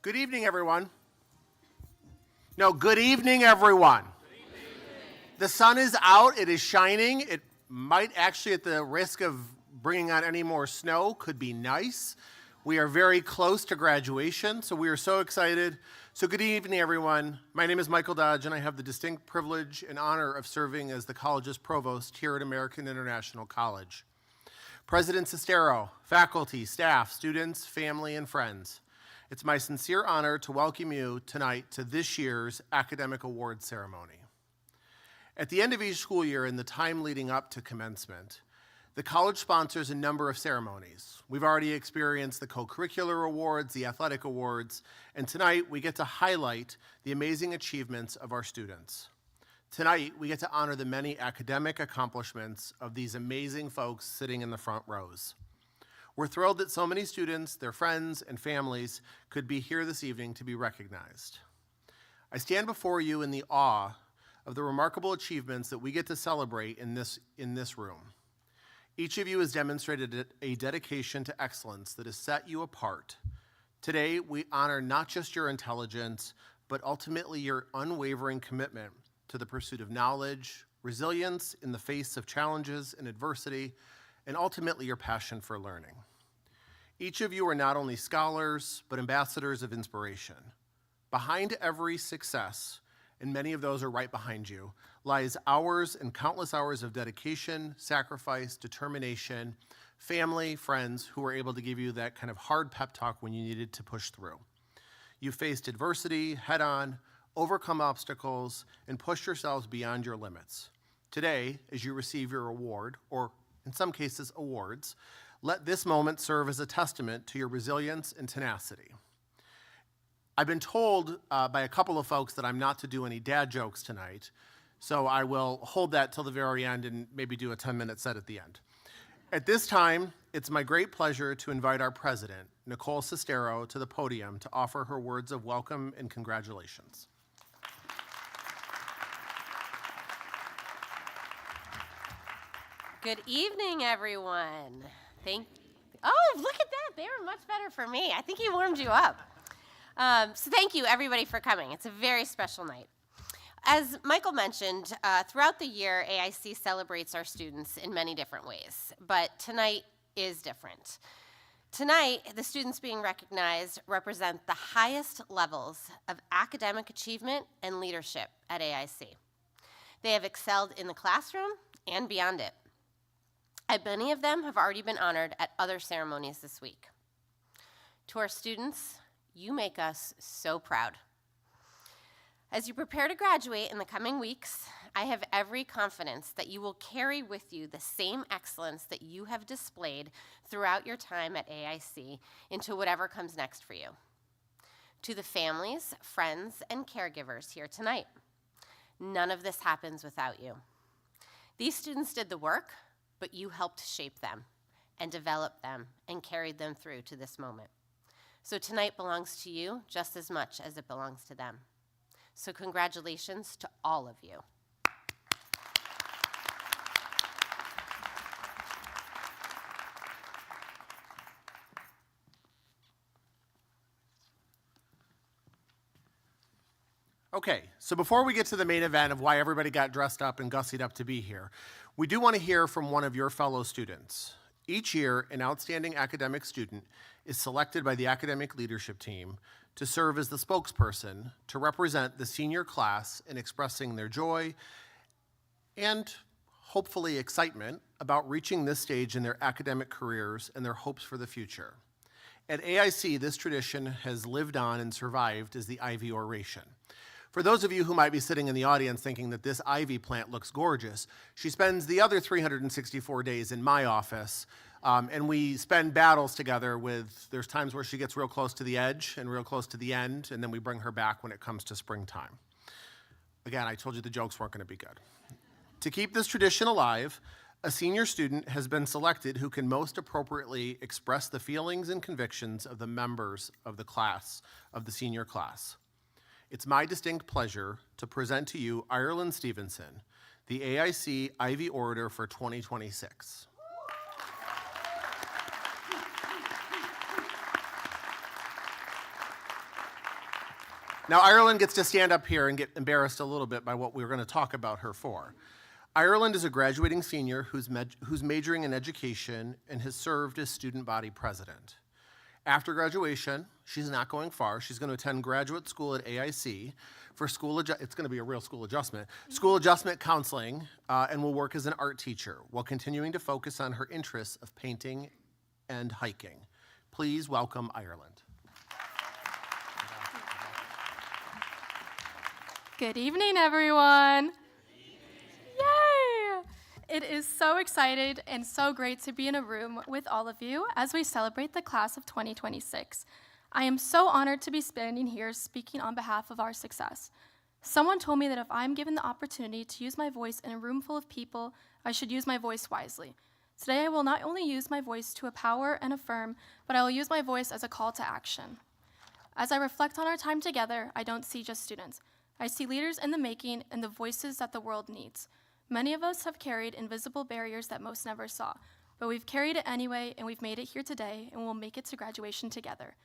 Good evening, everyone. No, good evening, everyone. Good evening. The sun is out. It is shining. It might actually, at the risk of bringing on any more snow, could be nice. We are very close to graduation, so we are so excited. So good evening, everyone. My name is Michael Dodge, and I have the distinct privilege and honor of serving as the college's provost here at American International College. President Sestero, faculty, staff, students, family, and friends, it's my sincere honor to welcome you tonight to this year's Academic Awards ceremony. At the end of each school year and the time leading up to commencement, the college sponsors a number of ceremonies. We've already experienced the co-curricular awards, the athletic awards, and tonight we get to highlight the amazing achievements of our students. Tonight, we get to honor the many academic accomplishments of these amazing folks sitting in the front rows. We're thrilled that so many students, their friends, and families could be here this evening to be recognized. I stand before you in the awe of the remarkable achievements that we get to celebrate in this room. Each of you has demonstrated a dedication to excellence that has set you apart. Today, we honor not just your intelligence, but ultimately your unwavering commitment to the pursuit of knowledge, resilience in the face of challenges and adversity, and ultimately your passion for learning. Each of you are not only scholars, but ambassadors of inspiration. Behind every success, and many of those are right behind you, lies hours and countless hours of dedication, sacrifice, determination, family, friends who were able to give you that kind of hard pep talk when you needed to push through. You faced adversity head on, overcome obstacles, and pushed yourselves beyond your limits. Today, as you receive your award, or in some cases awards, let this moment serve as a testament to your resilience and tenacity. I've been told by a couple of folks that I'm not to do any dad jokes tonight, so I will hold that till the very end and maybe do a 10-minute set at the end. At this time, it's my great pleasure to invite our president, Nicole Sestero, to the podium to offer her words of welcome and congratulations. Good evening, everyone. Oh, look at that. They were much better for me. I think he warmed you up. So thank you, everybody, for coming. It's a very special night. As Michael mentioned, throughout the year, AIC celebrates our students in many different ways, but tonight is different. Tonight, the students being recognized represent the highest levels of academic achievement and leadership at AIC. They have excelled in the classroom and beyond it. Many of them have already been honored at other ceremonies this week. To our students, you make us so proud. As you prepare to graduate in the coming weeks, I have every confidence that you will carry with you the same excellence that you have displayed throughout your time at AIC into whatever comes next for you. To the families, friends, and caregivers here tonight, none of this happens without you. These students did the work, but you helped shape them and develop them and carried them through to this moment. So tonight belongs to you just as much as it belongs to them. So congratulations to all of you. Okay, so before we get to the main event of why everybody got dressed up and gussied up to be here, we do want to hear from one of your fellow students. Each year, an outstanding academic student is selected by the academic leadership team to serve as the spokesperson to represent the senior class in expressing their joy and hopefully excitement about reaching this stage in their academic careers and their hopes for the future. At AIC, this tradition has lived on and survived as the Ivy Oration. For those of you who might be sitting in the audience thinking that this ivy plant looks gorgeous, she spends the other 364 days in my office, and we spend battles together there's times where she gets real close to the edge and real close to the end, and then we bring her back when it comes to springtime. Again, I told you the jokes weren't gonna be good. To keep this tradition alive, a senior student has been selected who can most appropriately express the feelings and convictions of the members of the class, of the senior class. It's my distinct pleasure to present to you Ireland Stevenson, the AIC Ivy Orator for 2026. Now, Ireland gets to stand up here and get embarrassed a little bit by what we're going to talk about her for. Ireland is a graduating senior who's majoring in education and has served as student body president. After graduation, she's not going far. She's going to attend graduate school at AIC for it's going to be a real school adjustment counseling, and will work as an art teacher while continuing to focus on her interests of painting and hiking. Please welcome Ireland. Good evening, everyone. Yay! It is so excited and so great to be in a room with all of you as we celebrate the class of 2026. I am so honored to be standing here speaking on behalf of our success. Someone told me that if I'm given the opportunity to use my voice in a room full of people, I should use my voice wisely. Today, I will not only use my voice to empower and affirm, but I will use my voice as a call to action. As I reflect on our time together, I don't see just students. I see leaders in the making and the voices that the world needs. Many of us have carried invisible barriers that most never saw, but we've carried it anyway, and we've made it here today, and we'll make it to graduation together.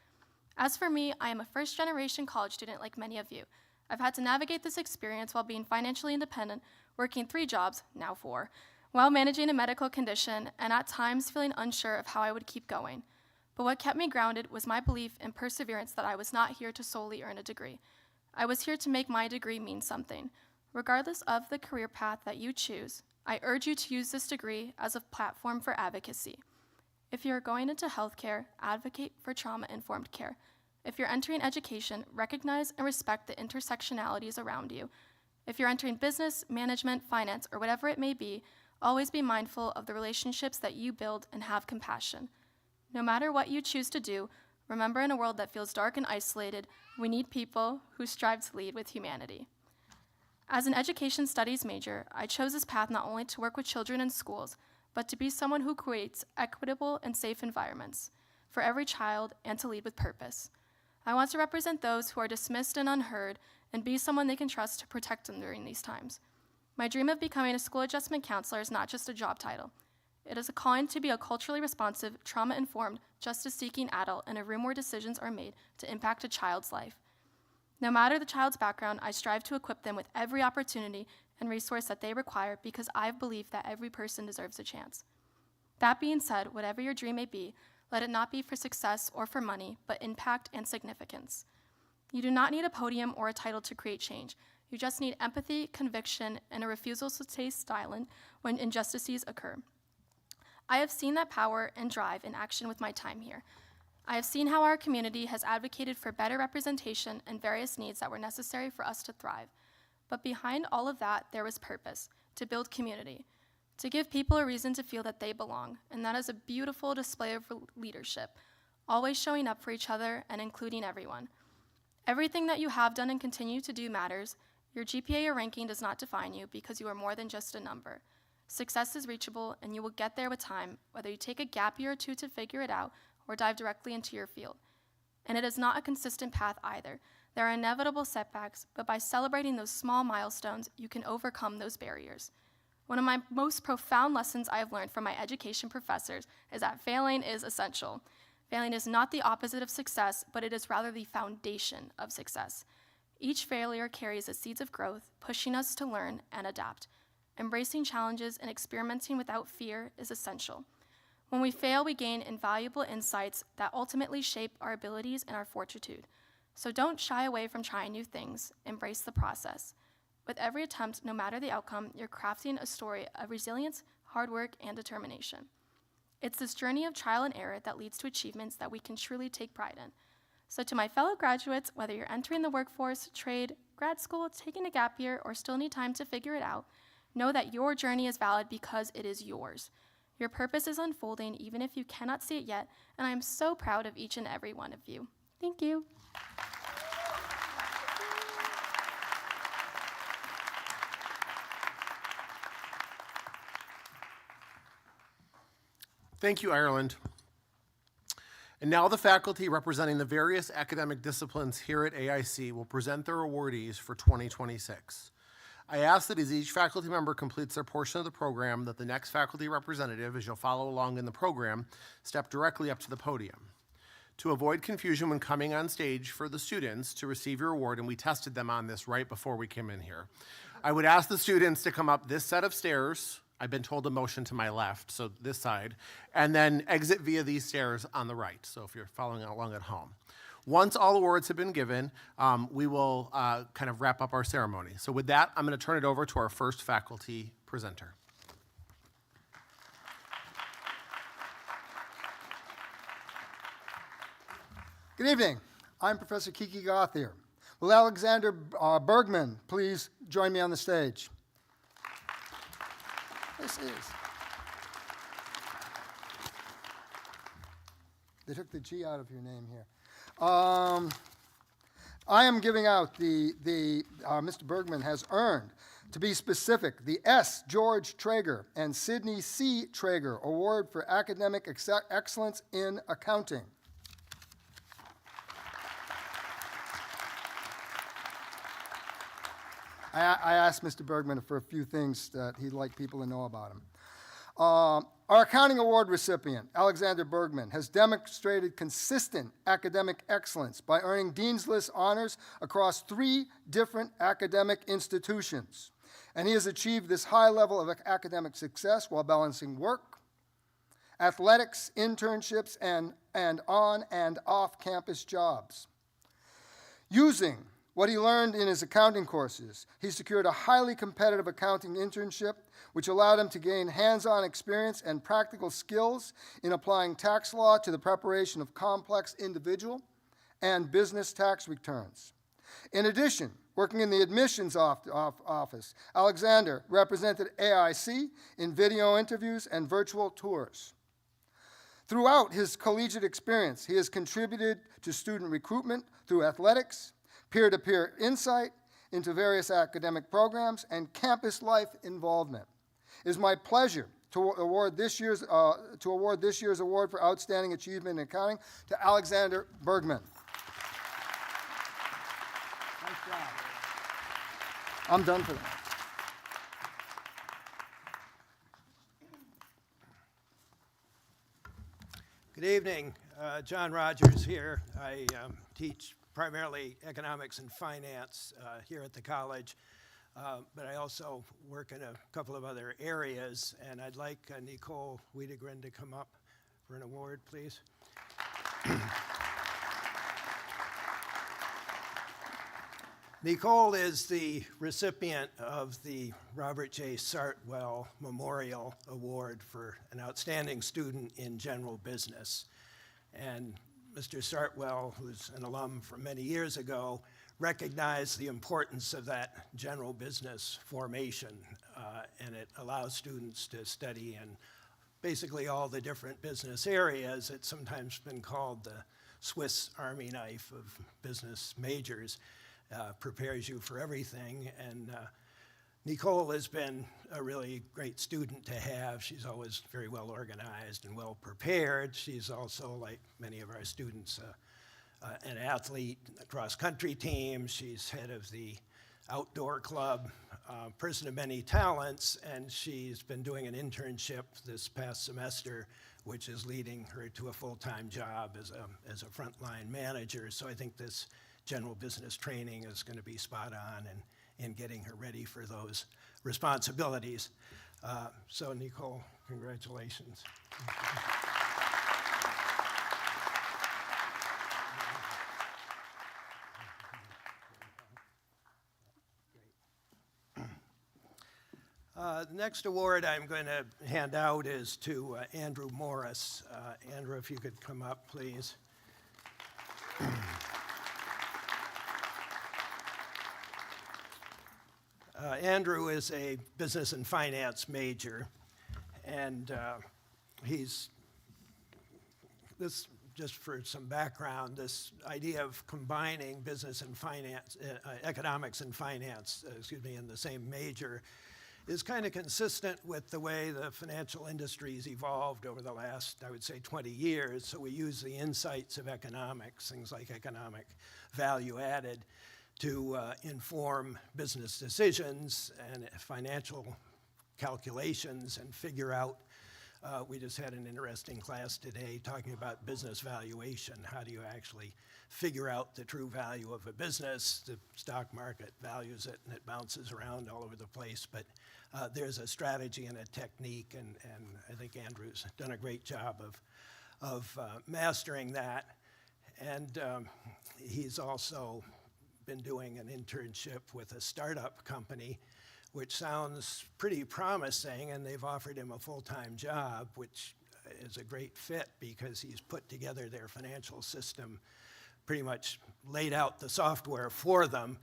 As for me, I am a first-generation college student like many of you. I've had to navigate this experience while being financially independent, working 3 jobs, now 4, while managing a medical condition, and at times feeling unsure of how I would keep going. But what kept me grounded was my belief and perseverance that I was not here to solely earn a degree. I was here to make my degree mean something. Regardless of the career path that you choose, I urge you to use this degree as a platform for advocacy. If you're going into healthcare, advocate for trauma-informed care. If you're entering education, recognize and respect the intersectionalities around you. If you're entering business, management, finance, or whatever it may be, always be mindful of the relationships that you build and have compassion. No matter what you choose to do, remember, in a world that feels dark and isolated, we need people who strive to lead with humanity. As an education studies major, I chose this path not only to work with children in schools, but to be someone who creates equitable and safe environments for every child and to lead with purpose. I want to represent those who are dismissed and unheard and be someone they can trust to protect them during these times. My dream of becoming a school adjustment counselor is not just a job title. It is a calling to be a culturally responsive, trauma-informed, justice-seeking adult in a room where decisions are made to impact a child's life. No matter the child's background, I strive to equip them with every opportunity and resource that they require because I believe that every person deserves a chance. That being said, whatever your dream may be, let it not be for success or for money, but impact and significance. You do not need a podium or a title to create change. You just need empathy, conviction, and a refusal to stay silent when injustices occur. I have seen that power and drive in action with my time here. I have seen how our community has advocated for better representation and various needs that were necessary for us to thrive. But behind all of that, there was purpose, to build community, to give people a reason to feel that they belong, and that is a beautiful display of leadership, always showing up for each other and including everyone. Everything that you have done and continue to do matters. Your GPA or ranking does not define you because you are more than just a number. Success is reachable, and you will get there with time, whether you take a gap year or 2 to figure it out or dive directly into your field. And it is not a consistent path either. There are inevitable setbacks, but by celebrating those small milestones, you can overcome those barriers. One of my most profound lessons I have learned from my education professors is that failing is essential. Failing is not the opposite of success, but it is rather the foundation of success. Each failure carries the seeds of growth, pushing us to learn and adapt. Embracing challenges and experimenting without fear is essential. When we fail, we gain invaluable insights that ultimately shape our abilities and our fortitude. So don't shy away from trying new things. Embrace the process. With every attempt, no matter the outcome, you're crafting a story of resilience, hard work, and determination. It's this journey of trial and error that leads to achievements that we can truly take pride in. So to my fellow graduates, whether you're entering the workforce, trade, grad school, taking a gap year, or still need time to figure it out, know that your journey is valid because it is yours. Your purpose is unfolding even if you cannot see it yet, and I am so proud of each and every one of you. Thank you. Thank you, Ireland. And now the faculty representing the various academic disciplines here at AIC will present their awardees for 2026. I ask that as each faculty member completes their portion of the program, that the next faculty representative, as you'll follow along in the program, step directly up to the podium. To avoid confusion when coming on stage for the students to receive your award, and we tested them on this right before we came in here, I would ask the students to come up this set of stairs. I've been told to motion to my left, so this side, and then exit via these stairs on the right, so if you're following along at home. Once all awards have been given, we will kind of wrap up our ceremony. So with that, I'm going to turn it over to our first faculty presenter. Good evening. I'm Professor Kiki Gothier. Will Alexander Bergman please join me on the stage? This is. They took the G out of your name here. I am giving out Mr. Bergman has earned, to be specific, the S. George Traeger and Sidney C. Traeger Award for Academic Excellence in Accounting. I asked Mr. Bergman for a few things that he'd like people to know about him. Our accounting award recipient, Alexander Bergman, has demonstrated consistent academic excellence by earning Dean's List honors across 3 different academic institutions. And he has achieved this high level of academic success while balancing work, athletics, internships, and on and off campus jobs. Using what he learned in his accounting courses, he secured a highly competitive accounting internship, which allowed him to gain hands-on experience and practical skills in applying tax law to the preparation of complex individual and business tax returns. In addition, working in the admissions office, Alexander represented AIC in video interviews and virtual tours. Throughout his collegiate experience, he has contributed to student recruitment through athletics, peer-to-peer insight into various academic programs, and campus life involvement. It is my pleasure to award this year's award for Outstanding Achievement in Accounting to Alexander Bergman. Nice job. I'm done for that. Good evening. John Rogers here. I teach primarily economics and finance here at the college, but I also work in a couple of other areas, and I'd like Nicole Wiedegren to come up for an award, please. Nicole is the recipient of the Robert J. Sartwell Memorial Award for an outstanding student in general business. And Mr. Sartwell, who's an alum from many years ago, recognized the importance of that general business formation, and it allows students to study in basically all the different business areas. It's sometimes been called the Swiss Army knife of business majors, prepares you for everything. And Nicole has been a really great student to have. She's always very well organized and well prepared. She's also, like many of our students, an athlete, a cross-country team. She's head of the outdoor club, person of many talents, and she's been doing an internship this past semester, which is leading her to a full-time job as a frontline manager. So I think this general business training is going to be spot on in getting her ready for those responsibilities. So Nicole, congratulations. The next award I'm going to hand out is to Andrew Morris. Andrew, if you could come up, please. Andrew is a business and finance major, and just for some background, this idea of combining business and finance, economics and finance, in the same major is kind of consistent with the way the financial industry's evolved over the last, I would say, 20 years. So we use the insights of economics, things like economic value added, to inform business decisions and financial calculations and figure out We just had an interesting class today talking about business valuation. How do you actually figure out the true value of a business? The stock market values it and it bounces around all over the place, but there's a strategy and a technique, and I think Andrew's done a great job of mastering that. And he's also been doing an internship with a startup company, which sounds pretty promising, and they've offered him a full-time job, which is a great fit because he's put together their financial system, pretty much laid out the software for them.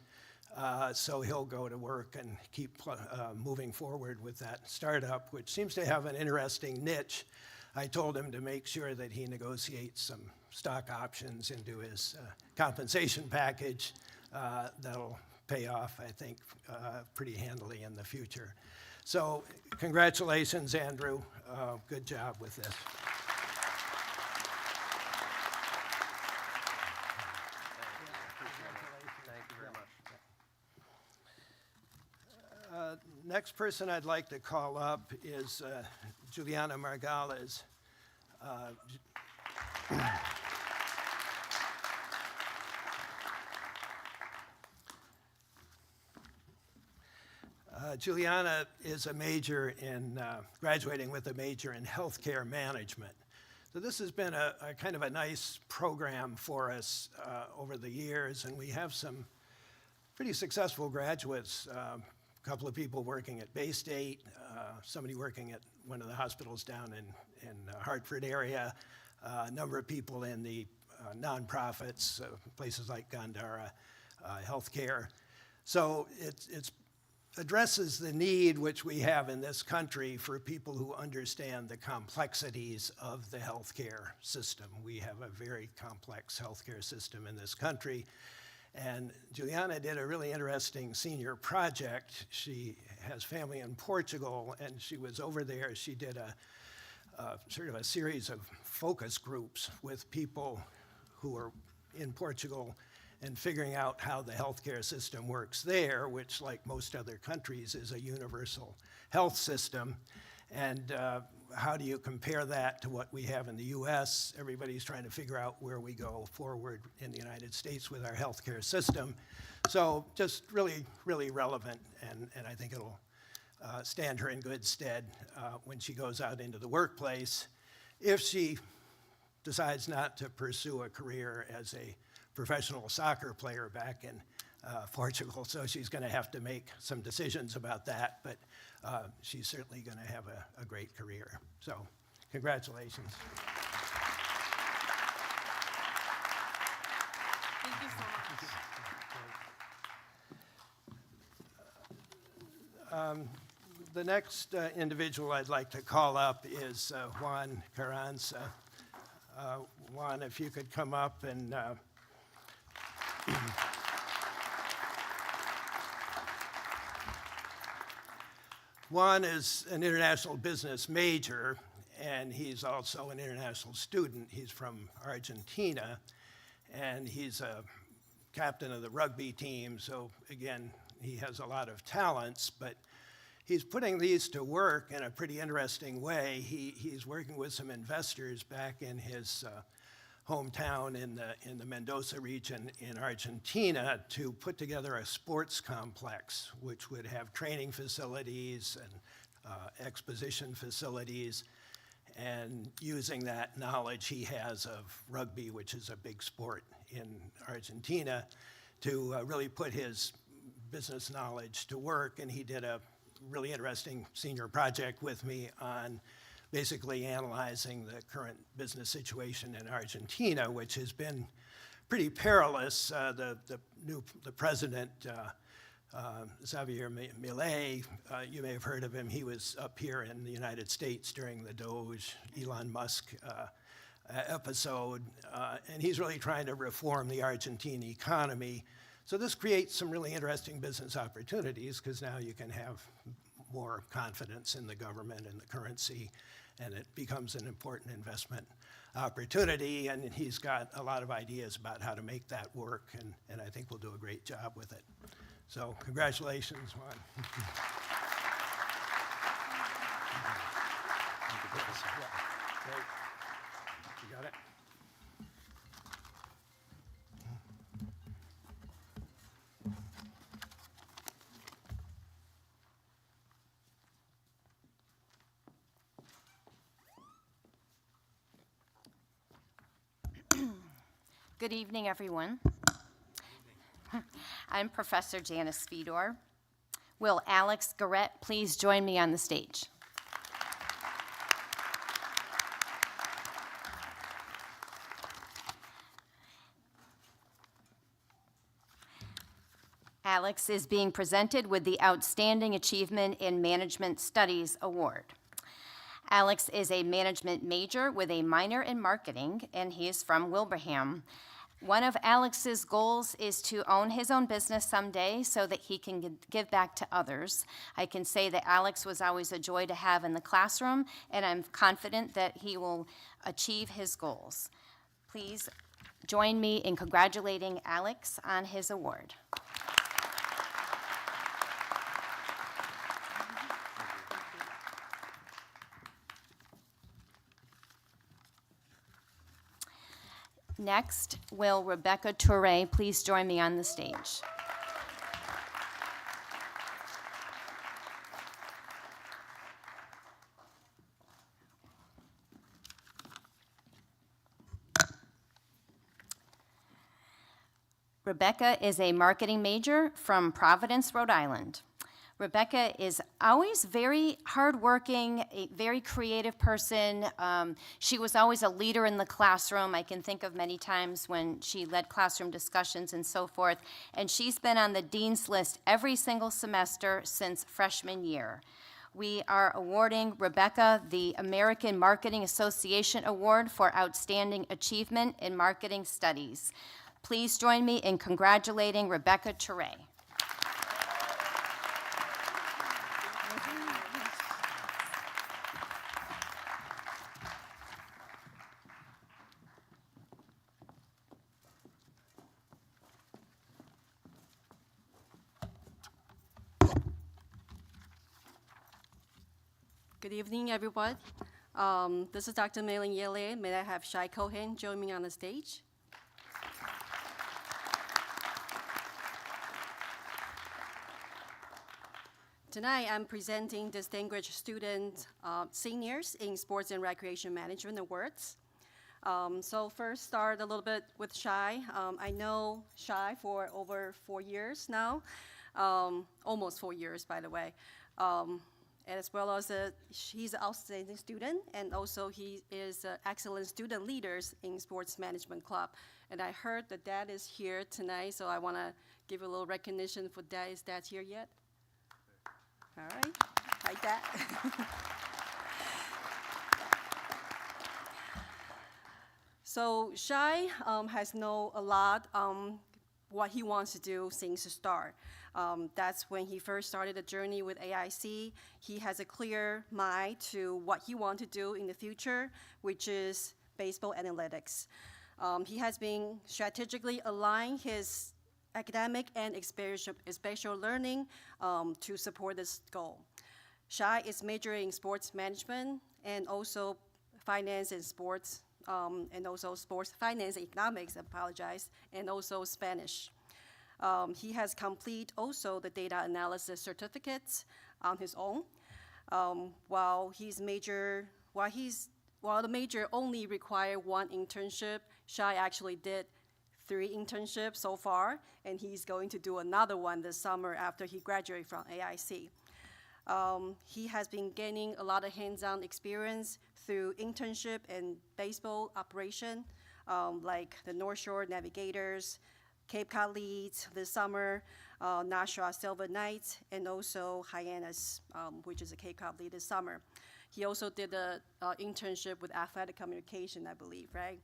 So he'll go to work and keep moving forward with that startup, which seems to have an interesting niche. I told him to make sure that he negotiates some stock options into his compensation package. That'll pay off, I think, pretty handily in the future. So congratulations, Andrew. Good job with this. Thank you very much. Next person I'd like to call up is Juliana Margales. Juliana is a major in, graduating with a major in healthcare management. So this has been a kind of a nice program for us over the years, and we have some pretty successful graduates. A couple of people working at Bay State, somebody working at one of the hospitals down in Hartford area, a number of people in the nonprofits, places like Gandhara Healthcare. So it's addresses the need which we have in this country for people who understand the complexities of the healthcare system. We have a very complex healthcare system in this country. And Juliana did a really interesting senior project. She has family in Portugal, and she was over there. She did a sort of a series of focus groups with people who are in Portugal and figuring out how the healthcare system works there, which, like most other countries, is a universal health system. And how do you compare that to what we have in the US? Everybody's trying to figure out where we go forward in the United States with our healthcare system. So just really, really relevant, and I think it'll stand her in good stead when she goes out into the workplace, if she decides not to pursue a career as a professional soccer player back in Portugal. So she's going to have to make some decisions about that, but she's certainly going to have a great career. So congratulations. Thank you so much. The next individual I'd like to call up is Juan Carranza. Juan, if you could come up and Juan is an international business major, and he's also an international student. He's from Argentina, and he's a captain of the rugby team. So again, he has a lot of talents, but he's putting these to work in a pretty interesting way. He's working with some investors back in his hometown in the Mendoza region in Argentina to put together a sports complex, which would have training facilities and exposition facilities, and using that knowledge he has of rugby, which is a big sport in Argentina, to really put his business knowledge to work. And he did a really interesting senior project with me on basically analyzing the current business situation in Argentina, which has been pretty perilous. The president, Xavier Milei, you may have heard of him. He was up here in the United States during the Doge, Elon Musk episode, and he's really trying to reform the Argentine economy. So this creates some really interesting business opportunities, because now you can have more confidence in the government and the currency, and it becomes an important investment opportunity. And he's got a lot of ideas about how to make that work, and I think we'll do a great job with it. So congratulations, Juan. Great. You got it? Good evening, everyone. I'm Professor Janice Fedor. Will Alex Garrett please join me on the stage? Alex is being presented with the Outstanding Achievement in Management Studies Award. Alex is a management major with a minor in marketing, and he is from Wilbraham. One of Alex's goals is to own his own business someday so that he can give back to others. I can say that Alex was always a joy to have in the classroom, and I'm confident that he will achieve his goals. Please join me in congratulating Alex on his award. Next, will Rebecca Toure please join me on the stage? Rebecca is a marketing major from Providence, Rhode Island. Rebecca is always very hardworking, a very creative person. She was always a leader in the classroom. I can think of many times when she led classroom discussions and so forth. And she's been on the dean's list every single semester since freshman year. We are awarding Rebecca the American Marketing Association Award for Outstanding Achievement in Marketing Studies. Please join me in congratulating Rebecca Toure. Good evening, everyone. This is Dr. Maylin Yele. May I have Shai Cohen join me on the stage? Tonight, I'm presenting Distinguished Student Seniors in Sports and Recreation Management Awards. So first, start a little bit with Shai. I know Shai for over 4 years now, almost 4 years, by the way. As well as he's an outstanding student, and also he is an excellent student leader in Sports Management Club. And I heard that Dad is here tonight, so I want to give a little recognition for Dad. Is Dad here yet? All right, like that. So Shai has known a lot what he wants to do since the start. That's when he first started the journey with AIC. He has a clear mind to what he wants to do in the future, which is baseball analytics. He has been strategically aligning his academic and experiential learning to support this goal. Shai is majoring in sports management and also finance and sports, and also sports finance and economics, and also Spanish. He has completed also the data analysis certificates on his own. While the major only required 1 internship, Shai actually did 3 internships so far, and he's going to do another one this summer after he graduated from AIC. He has been gaining a lot of hands-on experience through internship and baseball operation, like the North Shore Navigators, Cape Cod Leads this summer, Nashua Silver Knights, and also Hyannis, which is a Cape Cod Lead this summer. He also did an internship with athletic communication, I believe, right?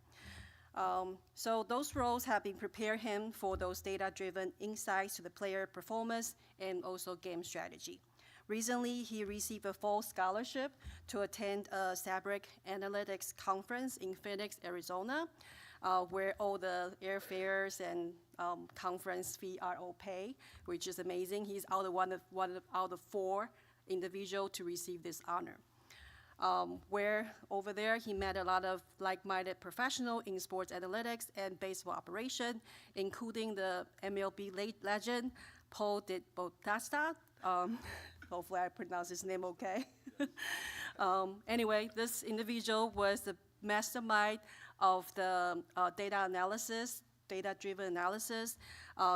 So those roles have been prepared him for those data-driven insights to the player performance and also game strategy. Recently, he received a full scholarship to attend a SABREC Analytics Conference in Phoenix, Arizona, where all the airfares and conference fee are all paid, which is amazing. He's out of 4 individuals to receive this honor. where over there he met a lot of like-minded professionals in sports analytics and baseball operation, including the MLB legend Paul Bautista. Hopefully I pronounced his name okay. Anyway, this individual was the mastermind of the data-driven analysis.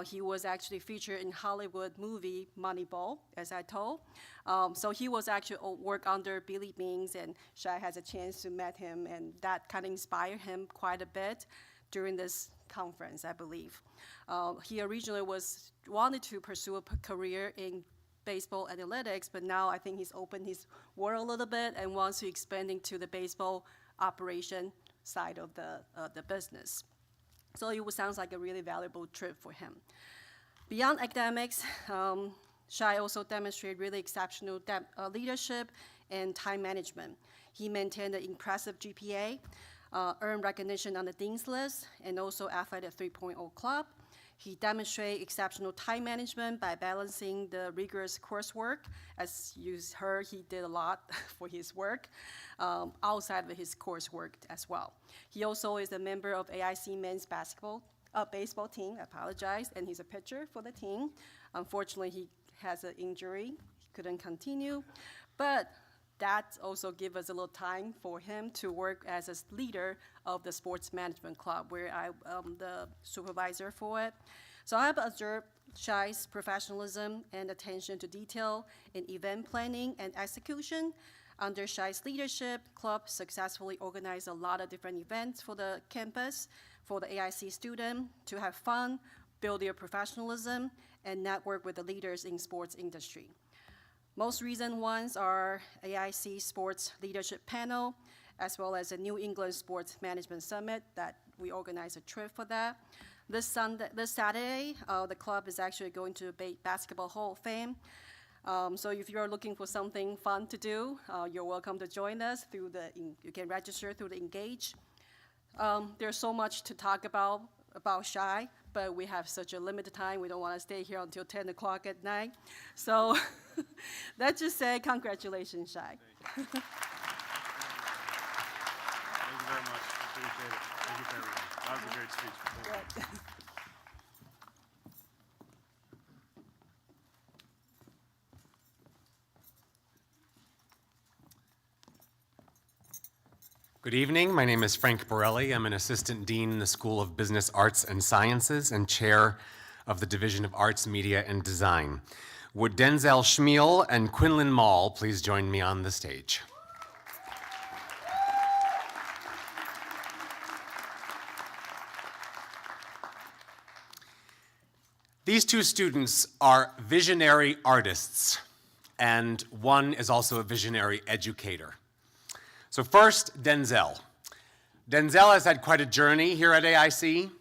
He was actually featured in Hollywood movie Moneyball, as I told. So he was actually work under Billy Beans, and Shai has a chance to meet him, and that kind of inspired him quite a bit during this conference, I believe. He originally wanted to pursue a career in baseball analytics, but now I think he's opened his world a little bit and wants to expand into the baseball operation side of the business. So it sounds like a really valuable trip for him. Beyond academics, Shai also demonstrated really exceptional leadership and time management. He maintained an impressive GPA, earned recognition on the Dean's List, and also Athletic 3.0 Club. He demonstrated exceptional time management by balancing the rigorous coursework. As you heard, he did a lot for his work outside of his coursework as well. He also is a member of AIC men's baseball team, I apologize, and he's a pitcher for the team. Unfortunately, he has an injury, he couldn't continue, but that also gives us a little time for him to work as a leader of the sports management club, where I'm the supervisor for it. So I have observed Shai's professionalism and attention to detail in event planning and execution. Under Shai's leadership, club successfully organized a lot of different events for the campus, for the AIC student to have fun, build their professionalism, and network with the leaders in sports industry. Most recent ones are AIC Sports Leadership Panel, as well as the New England Sports Management Summit that we organized a trip for that. This Saturday, the club is actually going to Basketball Hall of Fame. So if you're looking for something fun to do, you're welcome to join us through you can register through the Engage. There's so much to talk about Shai, but we have such a limited time. We don't want to stay here until 10 o'clock at night. So let's just say congratulations, Shai. Thank you very much. Appreciate it. Thank you to everyone. That was a great speech. Good. Good evening. My name is Frank Borelli. I'm an assistant dean in the School of Business Arts and Sciences and chair of the Division of Arts, Media, and Design. Would Denzel Schmiel and Quinlan Mall please join me on the stage? These two students are visionary artists, and one is also a visionary educator. So first, Denzel. Denzel has had quite a journey here at AIC.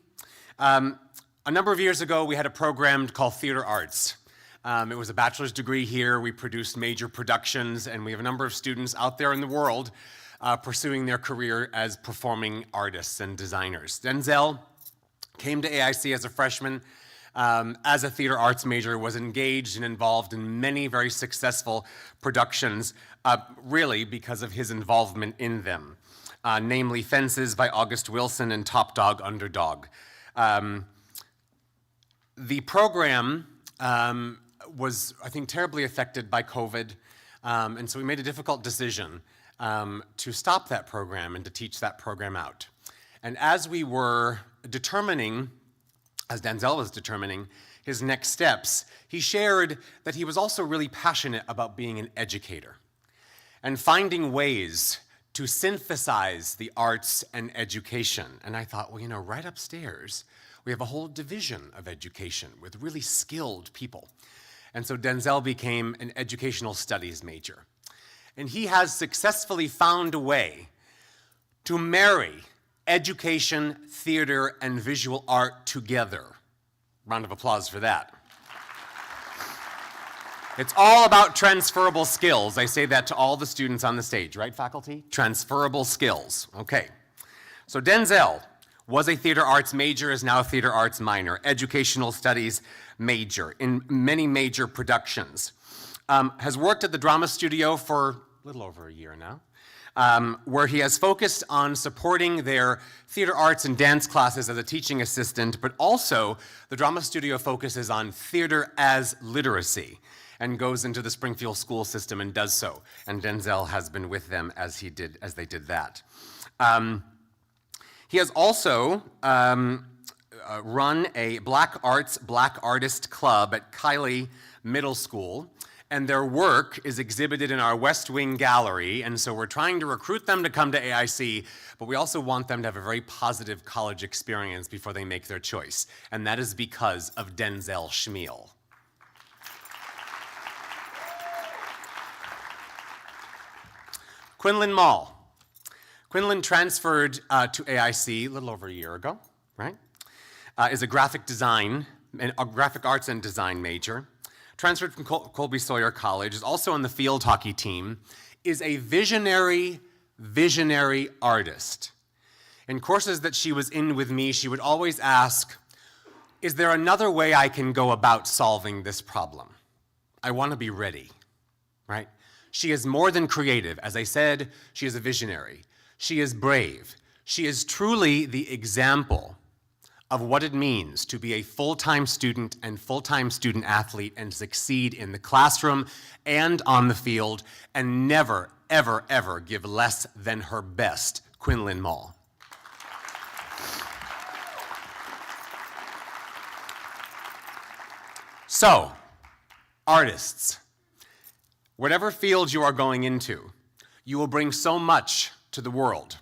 A number of years ago, we had a program called Theater Arts. It was a bachelor's degree here. We produced major productions, and we have a number of students out there in the world pursuing their career as performing artists and designers. Denzel came to AIC as a freshman, as a theater arts major, was engaged and involved in many very successful productions, really because of his involvement in them, namely Fences by August Wilson and Top Dog Underdog. The program was, I think, terribly affected by COVID, and so we made a difficult decision to stop that program and to teach that program out. And as we were determining, as Denzel was determining his next steps, he shared that he was also really passionate about being an educator and finding ways to synthesize the arts and education. And I thought, well, you know, right upstairs, we have a whole division of education with really skilled people. And so Denzel became an educational studies major. And he has successfully found a way to marry education, theater, and visual art together. Round of applause for that. It's all about transferable skills. I say that to all the students on the stage, right, faculty? Transferable skills. Okay. So Denzel was a theater arts major, is now a theater arts minor, educational studies major in many major productions. Has worked at the drama studio for little over a year now, where he has focused on supporting their theater arts and dance classes as a teaching assistant, but also the drama studio focuses on theater as literacy and goes into the Springfield school system and does so. And Denzel has been with them as they did that. He has also run a Black Arts, Black Artist Club at Kiley Middle School, and their work is exhibited in our West Wing Gallery, and so we're trying to recruit them to come to AIC, but we also want them to have a very positive college experience before they make their choice, and that is because of Denzel Schmiel. Quinlan Mall. Quinlan transferred to AIC a little over a year ago, right? Is a graphic arts and design major. Transferred from Colby Sawyer College, is also on the field hockey team, is a visionary artist. In courses that she was in with me, she would always ask, is there another way I can go about solving this problem? I want to be ready, right? She is more than creative. As I said, she is a visionary. She is brave. She is truly the example of what it means to be a full-time student and full-time student athlete and succeed in the classroom and on the field and never, ever, ever give less than her best. Quinlan Mall. So, artists, whatever field you are going into, you will bring so much to the world.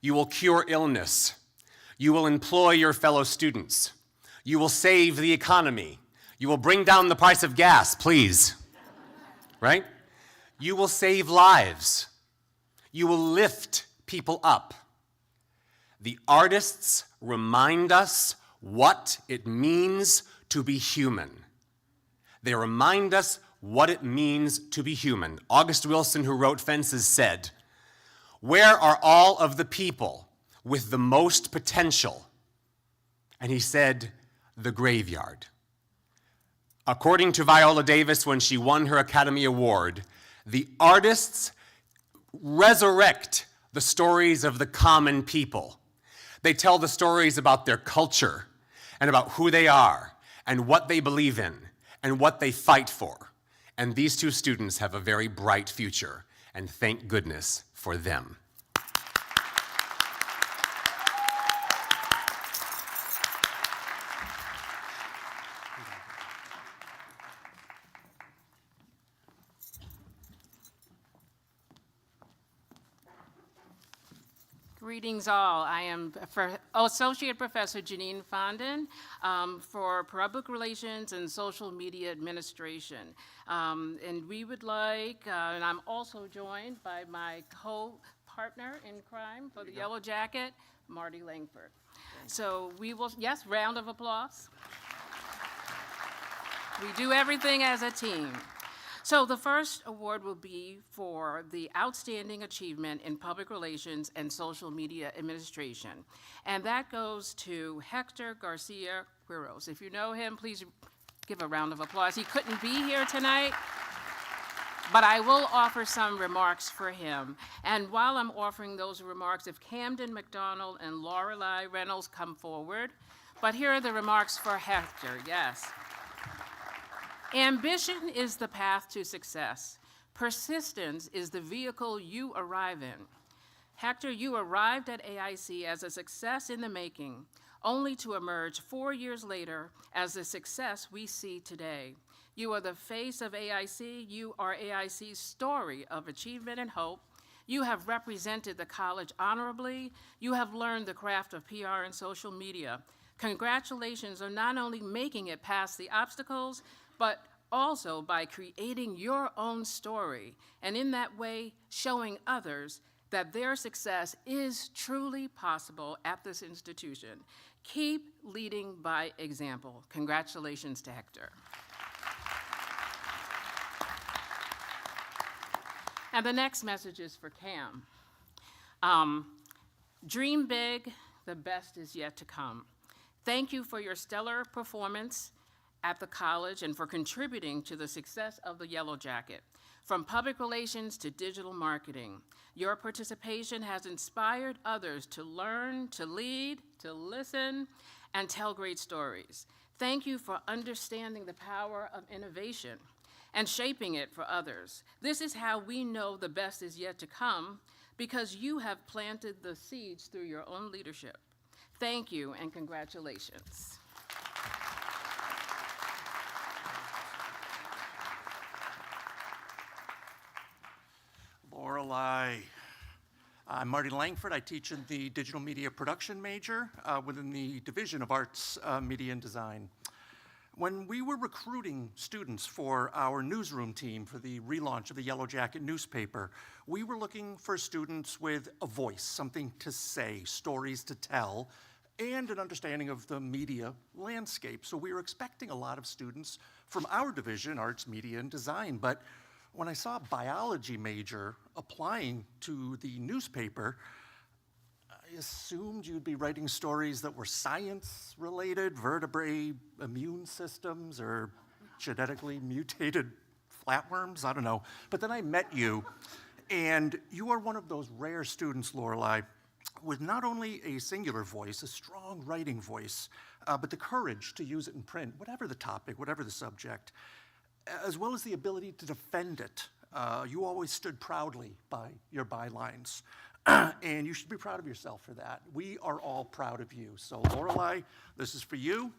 You will cure illness. You will employ your fellow students. You will save the economy. You will bring down the price of gas, please. Right? You will save lives. You will lift people up. The artists remind us what it means to be human. They remind us what it means to be human. August Wilson, who wrote Fences, said, "Where are all of the people with the most potential?" And he said, "The graveyard." According to Viola Davis, when she won her Academy Award, the artists resurrect the stories of the common people. They tell the stories about their culture and about who they are and what they believe in and what they fight for. And these two students have a very bright future, and thank goodness for them. Greetings all. I am Associate Professor Janine Fondon for Public Relations and Social Media Administration. And we would like, and I'm also joined by my co-partner in crime for the Yellow Jacket, Marty Langford. So we will, yes, round of applause. We do everything as a team. So the first award will be for the Outstanding Achievement in Public Relations and Social Media Administration. And that goes to Hector Garcia Quiros. If you know him, please give a round of applause. He couldn't be here tonight, but I will offer some remarks for him. And while I'm offering those remarks, if Camden McDonald and Lorelei Reynolds come forward, but here are the remarks for Hector, yes. Ambition is the path to success. Persistence is the vehicle you arrive in. Hector, you arrived at AIC as a success in the making, only to emerge 4 years later as the success we see today. You are the face of AIC. You are AIC's story of achievement and hope. You have represented the college honorably. You have learned the craft of PR and social media. Congratulations on not only making it past the obstacles, but also by creating your own story, and in that way showing others that their success is truly possible at this institution. Keep leading by example. Congratulations to Hector. And the next message is for Cam. Dream big, the best is yet to come. Thank you for your stellar performance at the college and for contributing to the success of the Yellow Jacket. from public relations to digital marketing. Your participation has inspired others to learn, to lead, to listen, and tell great stories. Thank you for understanding the power of innovation and shaping it for others. This is how we know the best is yet to come, because you have planted the seeds through your own leadership. Thank you and congratulations. Lorelei. I'm Marty Langford. I teach in the digital media production major within the Division of Arts, Media, and Design. When we were recruiting students for our newsroom team for the relaunch of the Yellow Jacket newspaper, we were looking for students with a voice, something to say, stories to tell, and an understanding of the media landscape. So we were expecting a lot of students from our division, Arts, Media, and Design. But when I saw a biology major applying to the newspaper, I assumed you'd be writing stories that were science-related, vertebrae, immune systems, or genetically mutated flatworms, I don't know. But then I met you, and you are one of those rare students, Lorelei, with not only a singular voice, a strong writing voice, but the courage to use it in print, whatever the topic, whatever the subject, as well as the ability to defend it. You always stood proudly by your bylines, and you should be proud of yourself for that. We are all proud of you. So Lorelei, this is for you.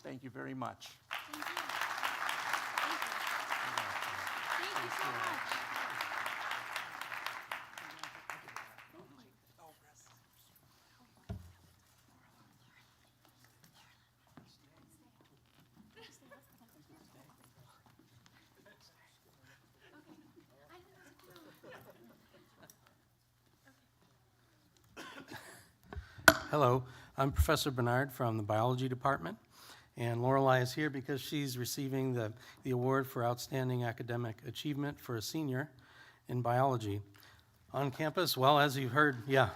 Thank you very much. Thank you. Thank you so much. Hello, I'm Professor Bernard from the biology department, and Lorelei is here because she's receiving the award for Outstanding Academic Achievement for a senior in biology. On campus, well, as you've heard, yeah.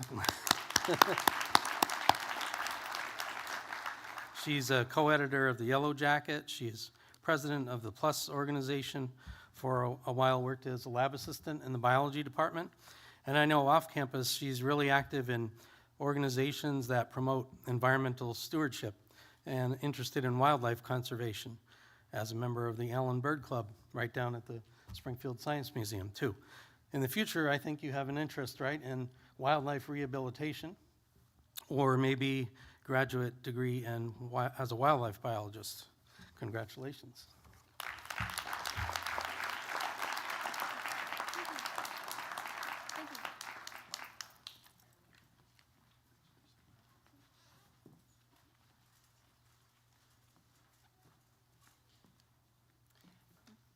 She's a co-editor of the Yellow Jacket. She's president of the PLUS organization. For a while worked as a lab assistant in the biology department. And I know off campus, she's really active in organizations that promote environmental stewardship and interested in wildlife conservation as a member of the Allen Bird Club right down at the Springfield Science Museum too. In the future, I think you have an interest, right, in wildlife rehabilitation or maybe graduate degree in, as a wildlife biologist. Congratulations.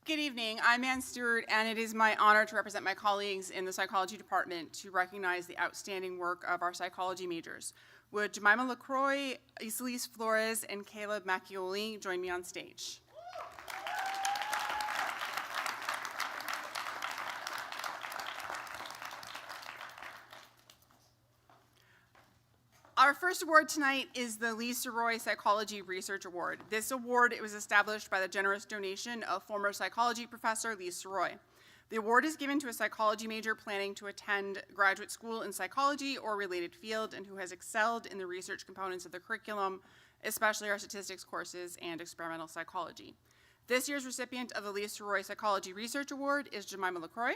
Good evening, I'm Ann Stewart, and it is my honor to represent my colleagues in the psychology department to recognize the outstanding work of our psychology majors. Would Jemima LaCroix, Iselise Flores, and Caleb Macchioli join me on stage? Our first award tonight is the Lisa Roy Psychology Research Award. This award was established by the generous donation of former psychology professor Lisa Roy. The award is given to a psychology major planning to attend graduate school in psychology or related field and who has excelled in the research components of the curriculum, especially our statistics courses and experimental psychology. This year's recipient of the Lisa Roy Psychology Research Award is Jemima LaCroix.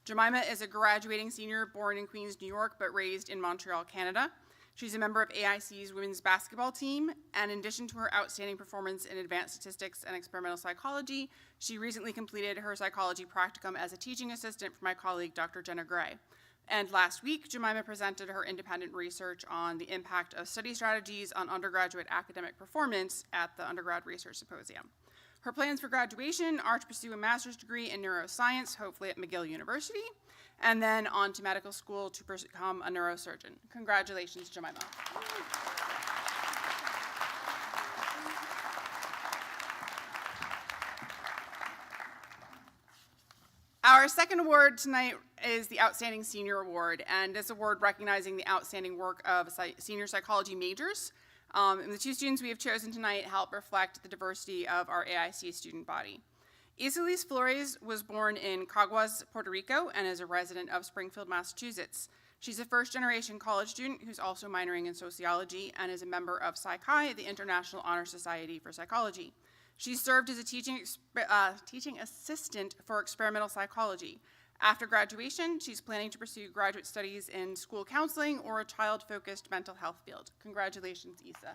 Jemima is a graduating senior born in Queens, New York, but raised in Montreal, Canada. She's a member of AIC's women's basketball team, and in addition to her outstanding performance in advanced statistics and experimental psychology, she recently completed her psychology practicum as a teaching assistant for my colleague, Dr. Jenna Gray. And last week, Jemima presented her independent research on the impact of study strategies on undergraduate academic performance at the Undergrad Research Symposium. Her plans for graduation are to pursue a master's degree in neuroscience, hopefully at McGill University, and then on to medical school to become a neurosurgeon. Congratulations, Jemima. Our second award tonight is the Outstanding Senior Award, and this award recognizing the outstanding work of senior psychology majors. And the two students we have chosen tonight help reflect the diversity of our AIC student body. Isolis Flores was born in Caguas, Puerto Rico, and is a resident of Springfield, Massachusetts. She's a first-generation college student who's also minoring in sociology and is a member of Psi Chi, the International Honor Society for Psychology. She served as a teaching assistant for experimental psychology. After graduation, she's planning to pursue graduate studies in school counseling or a child-focused mental health field. Congratulations, Isa.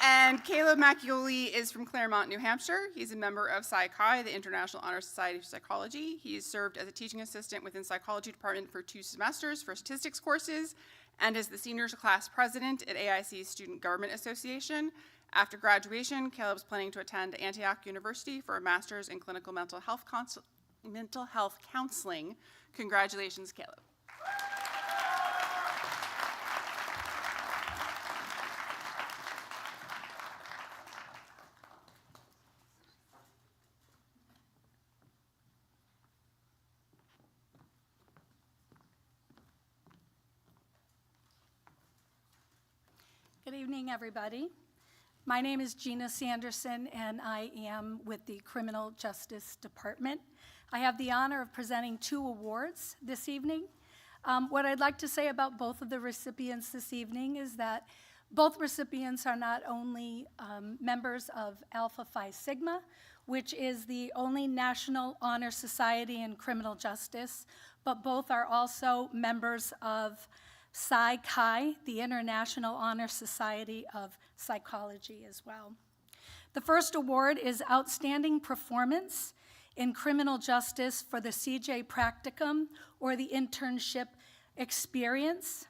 And Caleb Macchioli is from Claremont, New Hampshire. He's a member of Psi Chi, the International Honor Society for Psychology. He has served as a teaching assistant within psychology department for 2 semesters for statistics courses and is the senior class president at AIC's Student Government Association. After graduation, Caleb's planning to attend Antioch University for a master's in clinical mental health counseling. Congratulations, Caleb. Good evening, everybody. My name is Gina Sanderson, and I am with the Criminal Justice Department. I have the honor of presenting 2 awards this evening. What I'd like to say about both of the recipients this evening is that both recipients are not only members of Alpha Phi Sigma, which is the only national honor society in criminal justice, but both are also members of Psi Chi, the International Honor Society of Psychology as well. The first award is Outstanding Performance in Criminal Justice for the CJ Practicum, or the Internship Experience.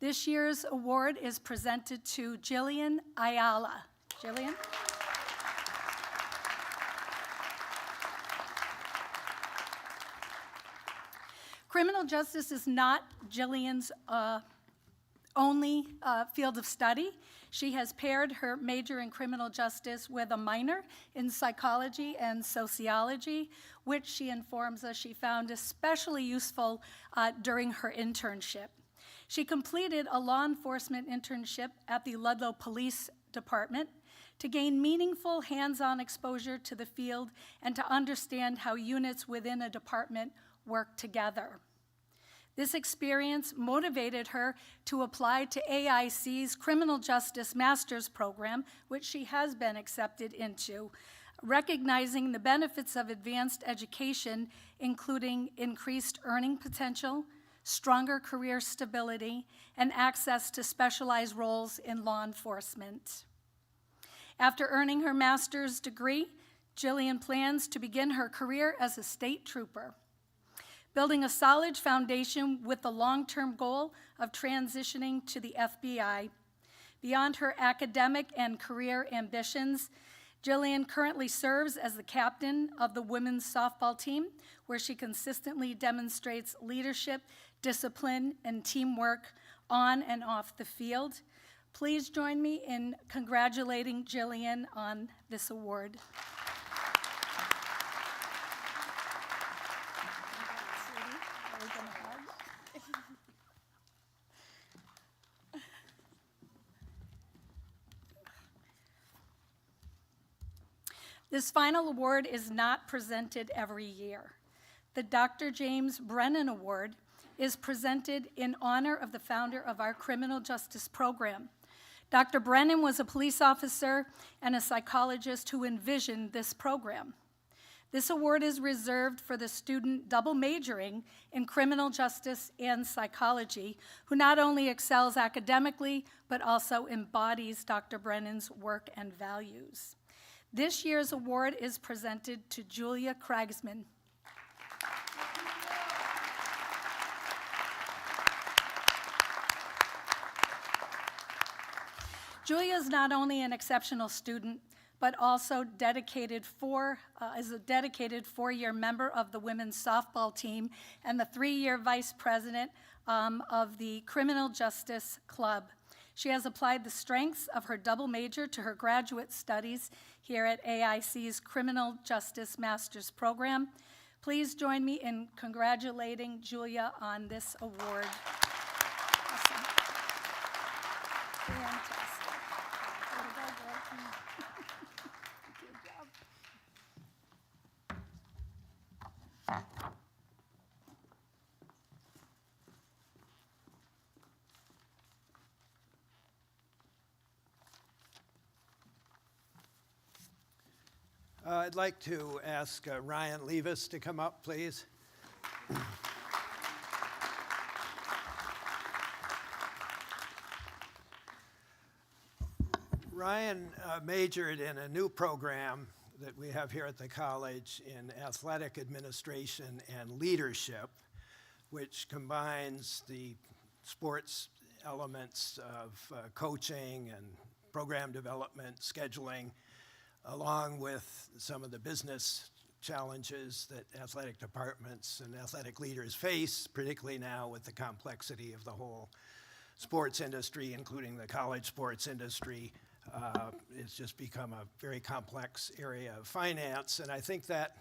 This year's award is presented to Jillian Ayala. Jillian? Criminal justice is not Jillian's only field of study. She has paired her major in criminal justice with a minor in psychology and sociology, which she informs us she found especially useful during her internship. She completed a law enforcement internship at the Ludlow Police Department to gain meaningful hands-on exposure to the field and to understand how units within a department work together. This experience motivated her to apply to AIC's Criminal Justice Master's Program, which she has been accepted into, recognizing the benefits of advanced education, including increased earning potential, stronger career stability, and access to specialized roles in law enforcement. After earning her master's degree, Jillian plans to begin her career as a state trooper, building a solid foundation with the long-term goal of transitioning to the FBI. Beyond her academic and career ambitions, Jillian currently serves as the captain of the women's softball team, where she consistently demonstrates leadership, discipline, and teamwork on and off the field. Please join me in congratulating Jillian on this award. This final award is not presented every year. The Dr. James Brennan Award is presented in honor of the founder of our criminal justice program. Dr. Brennan was a police officer and a psychologist who envisioned this program. This award is reserved for the student double majoring in criminal justice and psychology, who not only excels academically, but also embodies Dr. Brennan's work and values. This year's award is presented to Julia Kragsman. Julia is not only an exceptional student, but also is a dedicated 4-year member of the women's softball team and the 3-year vice president of the Criminal Justice Club. She has applied the strengths of her double major to her graduate studies here at AIC's Criminal Justice Master's Program. Please join me in congratulating Julia on this award. Awesome. Fantastic. I'd like to ask Ryan Levis to come up, please. Ryan majored in a new program that we have here at the college in athletic administration and leadership, which combines the sports elements of coaching and program development, scheduling, along with some of the business challenges that athletic departments and athletic leaders face, particularly now with the complexity of the whole sports industry, including the college sports industry. It's just become a very complex area of finance, and I think that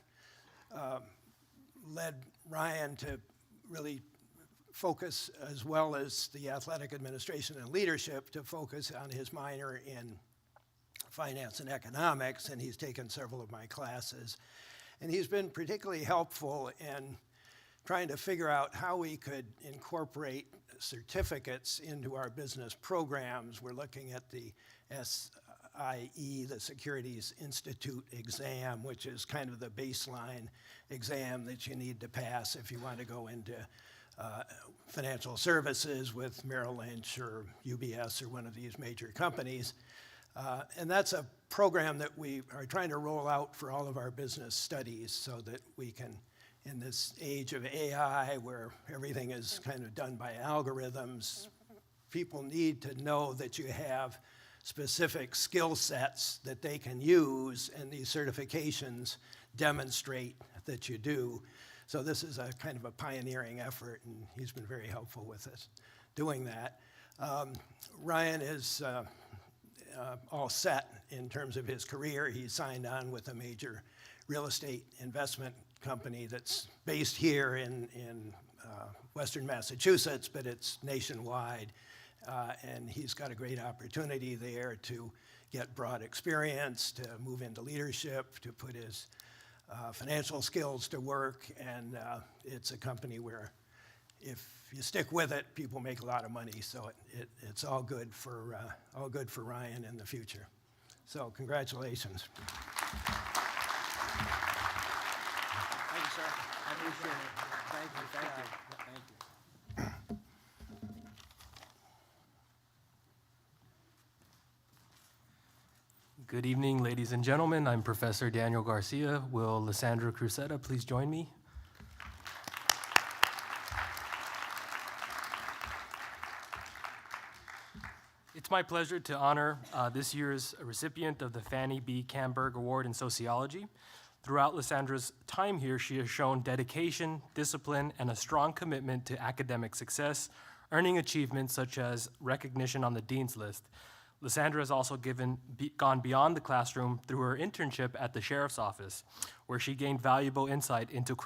led Ryan to really focus, as well as the athletic administration and leadership, to focus on his minor in finance and economics, and he's taken several of my classes. And he's been particularly helpful in trying to figure out how we could incorporate certificates into our business programs. We're looking at the SIE, the Securities Institute exam, which is kind of the baseline exam that you need to pass if you want to go into financial services with Merrill Lynch or UBS or one of these major companies. And that's a program that we are trying to roll out for all of our business studies so that we can, in this age of AI where everything is kind of done by algorithms, people need to know that you have specific skill sets that they can use, and these certifications demonstrate that you do. So this is a kind of a pioneering effort, and he's been very helpful with us doing that. Ryan is all set in terms of his career. He signed on with a major real estate investment company that's based here in Western Massachusetts, but it's nationwide. And he's got a great opportunity there to get broad experience, to move into leadership, to put his financial skills to work. And it's a company where if you stick with it, people make a lot of money. So it's all good for Ryan in the future. So congratulations. Thank you, sir. I appreciate it. Thank you, thank you, thank you. Good evening, ladies and gentlemen. I'm Professor Daniel Garcia. Will Lysandra Crusetta please join me? It's my pleasure to honor this year's recipient of the Fannie B. Camberg Award in Sociology. Throughout Lysandra's time here, she has shown dedication, discipline, and a strong commitment to academic success, earning achievements such as recognition on the Dean's List. Lysandra has also gone beyond the classroom through her internship at the Sheriff's Office, where she gained valuable insight into the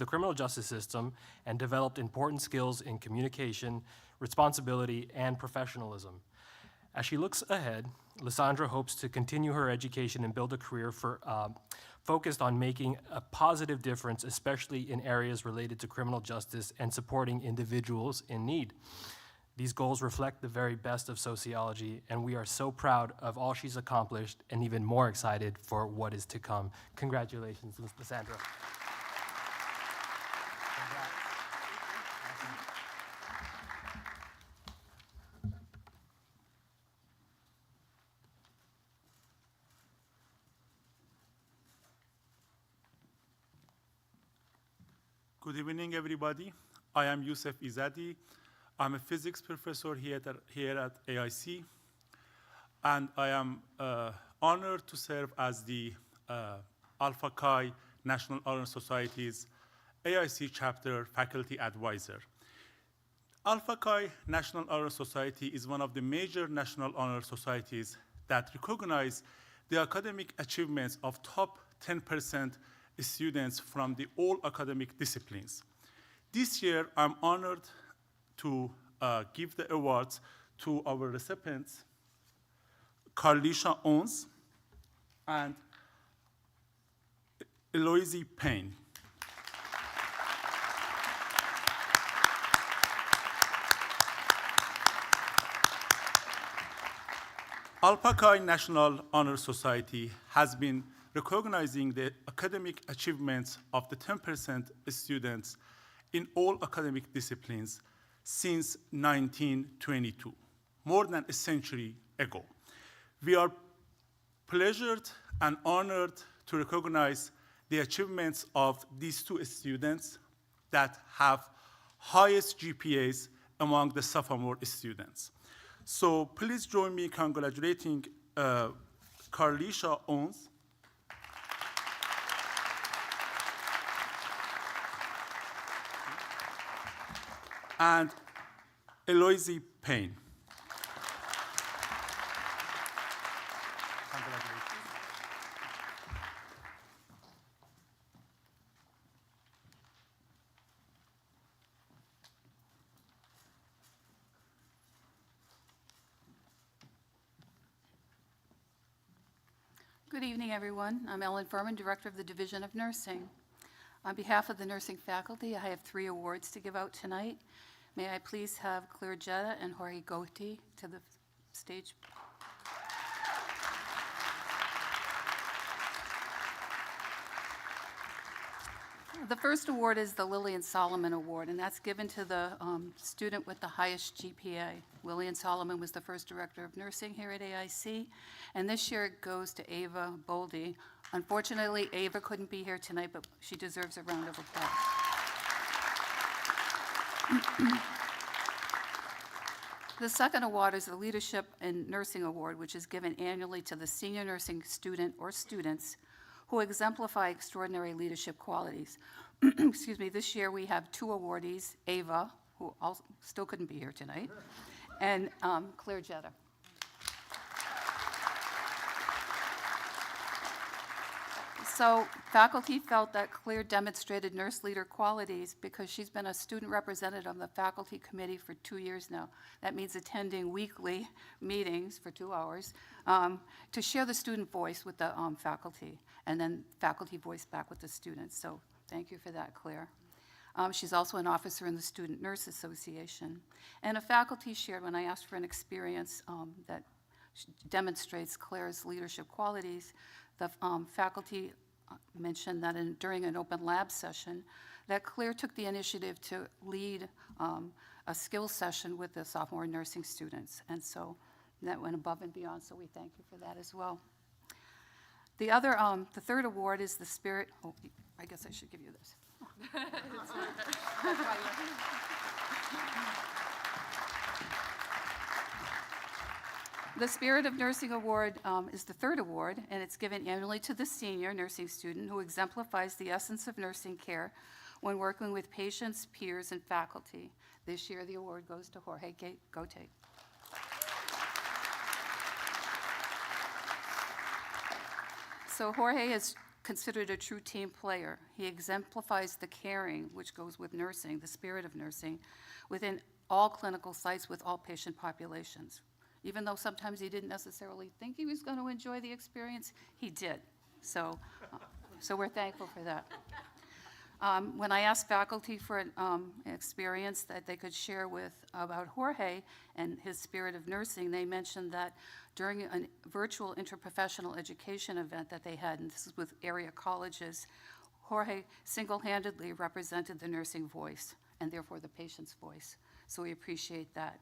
criminal justice system and developed important skills in communication, responsibility, and professionalism. As she looks ahead, Lysandra hopes to continue her education and build a career focused on making a positive difference, especially in areas related to criminal justice and supporting individuals in need. These goals reflect the very best of sociology, and we are so proud of all she's accomplished and even more excited for what is to come. Congratulations, Lysandra. Good evening, everybody. I am Youssef Izadi. I'm a physics professor here at AIC, and I am honored to serve as the Alpha Chi National Honor Society's AIC chapter faculty advisor. Alpha Chi National Honor Society is one of the major national honor societies that recognize the academic achievements of top 10% students from all academic disciplines. This year, I'm honored to give the awards to our recipients, Carlisha Owens and Eloise Payne. Alpaca National Honor Society has been recognizing the academic achievements of the 10% students in all academic disciplines since 1922, more than a century ago. We are pleasured and honored to recognize the achievements of these two students that have highest GPAs among the sophomore students. So please join me in congratulating Carlisha Owens, and Eloise Payne. Good evening, everyone. I'm Ellen Furman, Director of the Division of Nursing. On behalf of the nursing faculty, I have 3 awards to give out tonight. May I please have Claire Jetta and Jorge Gotti to the stage. The first award is the Lillian Solomon Award, and that's given to the student with the highest GPA. Lillian Solomon was the first director of nursing here at AIC, and this year it goes to Ava Boldy. Unfortunately, Ava couldn't be here tonight, but she deserves a round of applause. The second award is the Leadership in Nursing Award, which is given annually to the senior nursing student or students who exemplify extraordinary leadership qualities. Excuse me, this year we have 2 awardees, Ava, who also still couldn't be here tonight, and Claire Jetta. So faculty felt that Claire demonstrated nurse leader qualities because she's been a student representative on the faculty committee for 2 years now. That means attending weekly meetings for 2 hours to share the student voice with the faculty, and then faculty voice back with the students. So thank you for that, Claire. She's also an officer in the Student Nurse Association. And a faculty shared when I asked for an experience that demonstrates Claire's leadership qualities, the faculty mentioned that during an open lab session, that Claire took the initiative to lead a skills session with the sophomore nursing students. And so that went above and beyond, so we thank you for that as well. The third award is the Spirit, oh, I guess I should give you this. The Spirit of Nursing Award is the third award, and it's given annually to the senior nursing student who exemplifies the essence of nursing care when working with patients, peers, and faculty. This year, the award goes to Jorge Gote. So Jorge is considered a true team player. He exemplifies the caring, which goes with nursing, the spirit of nursing, within all clinical sites with all patient populations. Even though sometimes he didn't necessarily think he was going to enjoy the experience, he did. So we're thankful for that. When I asked faculty for an experience that they could share about Jorge and his spirit of nursing, they mentioned that during a virtual interprofessional education event that they had, and this is with area colleges, Jorge single-handedly represented the nursing voice and therefore the patient's voice. So we appreciate that.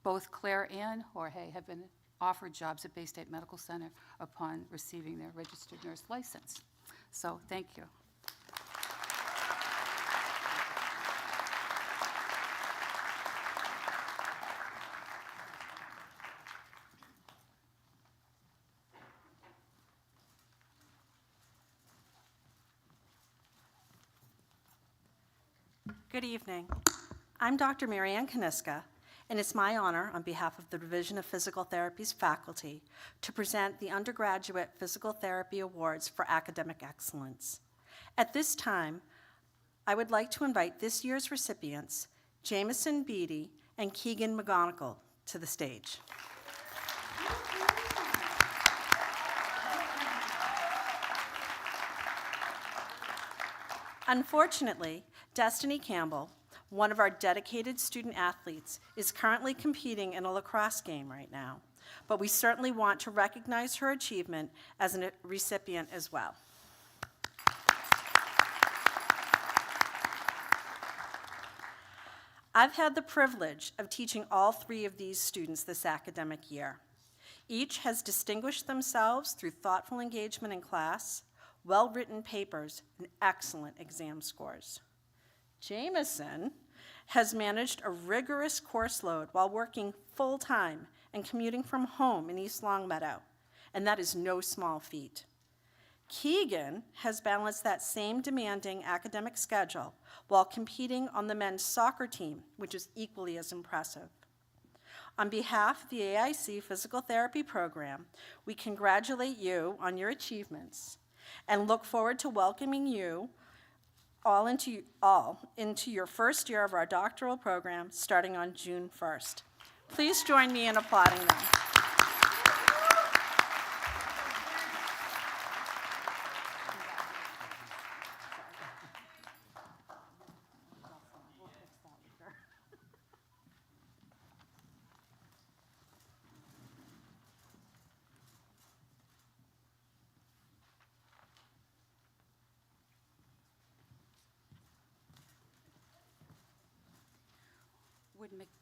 Both Claire and Jorge have been offered jobs at Bay State Medical Center upon receiving their registered nurse license. So thank you. Good evening. I'm Dr. Marianne Kaniska, and it's my honor on behalf of the Division of Physical Therapy's faculty to present the Undergraduate Physical Therapy Awards for Academic Excellence. At this time, I would like to invite this year's recipients, Jameson Beatty and Keegan McGonigal, to the stage. Unfortunately, Destiny Campbell, one of our dedicated student athletes, is currently competing in a lacrosse game right now. but we certainly want to recognize her achievement as a recipient as well. I've had the privilege of teaching all 3 of these students this academic year. Each has distinguished themselves through thoughtful engagement in class, well-written papers, and excellent exam scores. Jameson has managed a rigorous course load while working full-time and commuting from home in East Longmeadow, and that is no small feat. Keegan has balanced that same demanding academic schedule while competing on the men's soccer team, which is equally as impressive. On behalf of the AIC Physical Therapy Program, we congratulate you on your achievements and look forward to welcoming you all into your first year of our doctoral program starting on June 1st. Please join me in applauding them.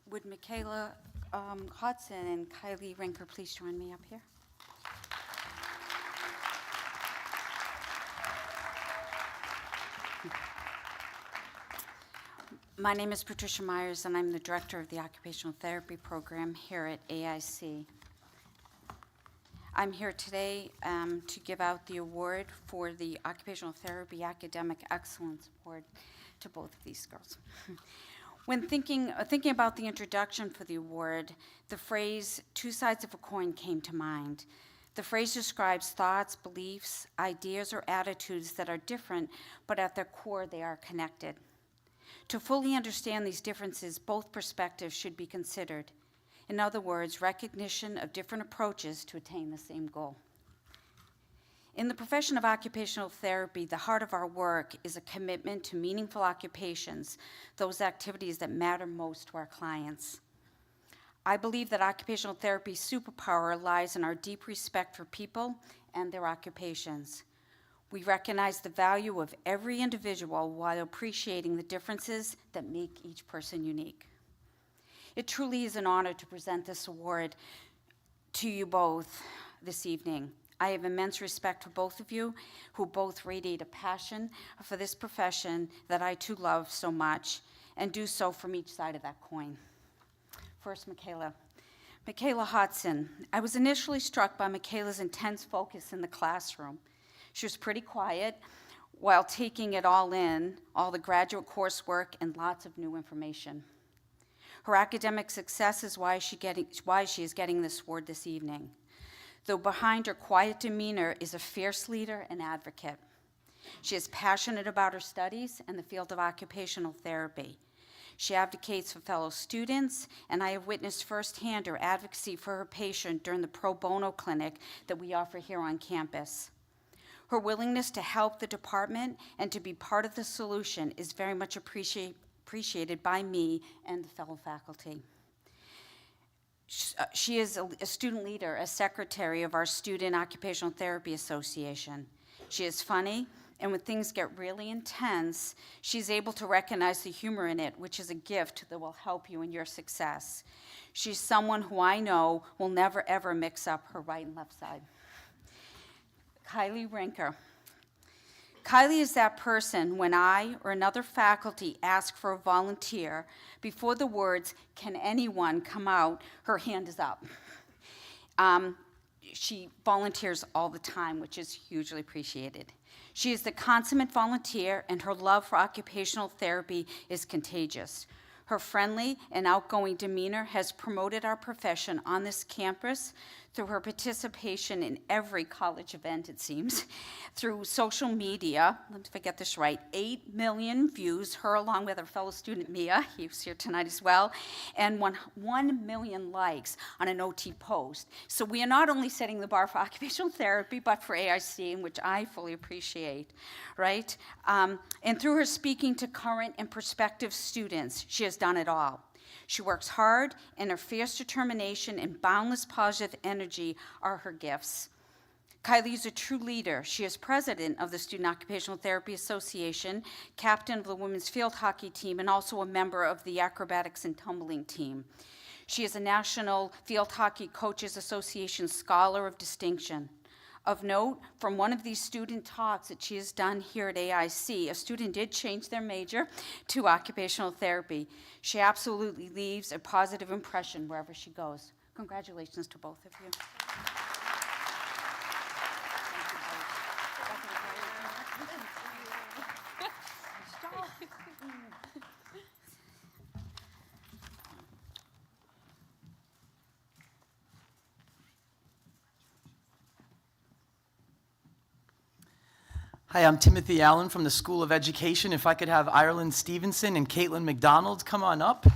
Would Michaela Hodson and Kylie Rinker please join me up here? My name is Patricia Myers, and I'm the director of the Occupational Therapy Program here at AIC. I'm here today to give out the award for the Occupational Therapy Academic Excellence Award to both of these girls. When thinking about the introduction for the award, the phrase "two sides of a coin" came to mind. The phrase describes thoughts, beliefs, ideas, or attitudes that are different, but at their core they are connected. To fully understand these differences, both perspectives should be considered. In other words, recognition of different approaches to attain the same goal. In the profession of occupational therapy, the heart of our work is a commitment to meaningful occupations, those activities that matter most to our clients. I believe that occupational therapy's superpower lies in our deep respect for people and their occupations. We recognize the value of every individual while appreciating the differences that make each person unique. It truly is an honor to present this award to you both this evening. I have immense respect for both of you, who both radiate a passion for this profession that I too love so much, and do so from each side of that coin. First, Michaela. Michaela Hodson. I was initially struck by Michaela's intense focus in the classroom. She was pretty quiet while taking it all in, all the graduate coursework and lots of new information. Her academic success is why she is getting this award this evening. Though behind her quiet demeanor is a fierce leader and advocate. She is passionate about her studies and the field of occupational therapy. She advocates for fellow students, and I have witnessed firsthand her advocacy for her patient during the pro bono clinic that we offer here on campus. Her willingness to help the department and to be part of the solution is very much appreciated by me and the fellow faculty. She is a student leader, a secretary of our Student Occupational Therapy Association. She is funny, and when things get really intense, she's able to recognize the humor in it, which is a gift that will help you in your success. She's someone who I know will never, ever mix up her right and left side. Kylie Rinker. Kylie is that person when I or another faculty ask for a volunteer, before the words, "Can anyone come out?" her hand is up. She volunteers all the time, which is hugely appreciated. She is the consummate volunteer, and her love for occupational therapy is contagious. Her friendly and outgoing demeanor has promoted our profession on this campus through her participation in every college event, it seems, through social media. Let me get this right, 8 million views, her along with her fellow student Mia, he was here tonight as well, and 1 million likes on an OT post. So we are not only setting the bar for occupational therapy, but for AIC, which I fully appreciate, right? And through her speaking to current and prospective students, she has done it all. She works hard, and her fierce determination and boundless positive energy are her gifts. Kylie is a true leader. She is president of the Student Occupational Therapy Association, captain of the women's field hockey team, and also a member of the acrobatics and tumbling team. She is a National Field Hockey Coaches Association Scholar of Distinction. Of note, from one of these student talks that she has done here at AIC, a student did change their major to occupational therapy. She absolutely leaves a positive impression wherever she goes. Congratulations to both of you. Hi, I'm Timothy Allen from the School of Education. If I could have Ireland Stevenson and Caitlin McDonald come on up.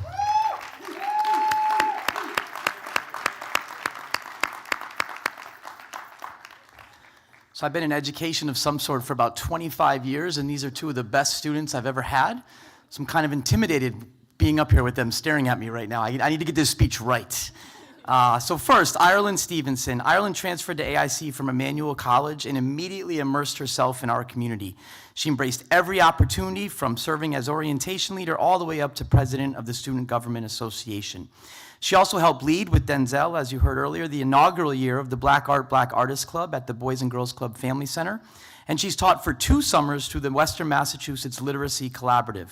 So I've been in education of some sort for about 25 years, and these are two of the best students I've ever had. So I'm kind of intimidated being up here with them staring at me right now. I need to get this speech right. So first, Ireland Stevenson. Ireland transferred to AIC from Emmanuel College and immediately immersed herself in our community. She embraced every opportunity, from serving as orientation leader all the way up to president of the Student Government Association. She also helped lead with Denzel, as you heard earlier, the inaugural year of the Black Art, Black Artists Club at the Boys and Girls Club Family Center. And she's taught for 2 summers through the Western Massachusetts Literacy Collaborative.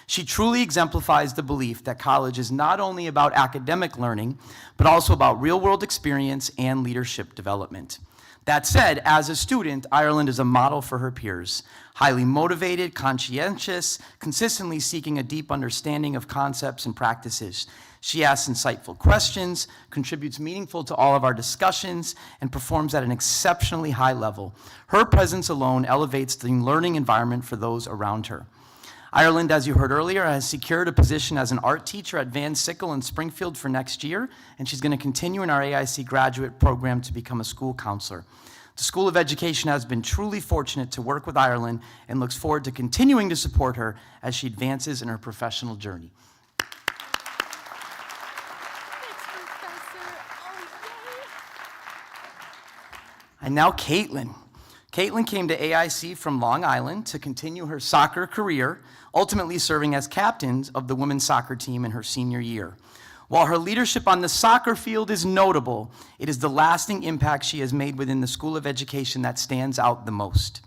She truly exemplifies the belief that college is not only about academic learning, but also about real-world experience and leadership development. That said, as a student, Ireland is a model for her peers. Highly motivated, conscientious, consistently seeking a deep understanding of concepts and practices. She asks insightful questions, contributes meaningful to all of our discussions, and performs at an exceptionally high level. Her presence alone elevates the learning environment for those around her. Ireland, as you heard earlier, has secured a position as an art teacher at Van Sickle in Springfield for next year, and she's going to continue in our AIC graduate program to become a school counselor. The School of Education has been truly fortunate to work with Ireland and looks forward to continuing to support her as she advances in her professional journey. And now Caitlin. Caitlin came to AIC from Long Island to continue her soccer career, ultimately serving as captain of the women's soccer team in her senior year. While her leadership on the soccer field is notable, it is the lasting impact she has made within the School of Education that stands out the most.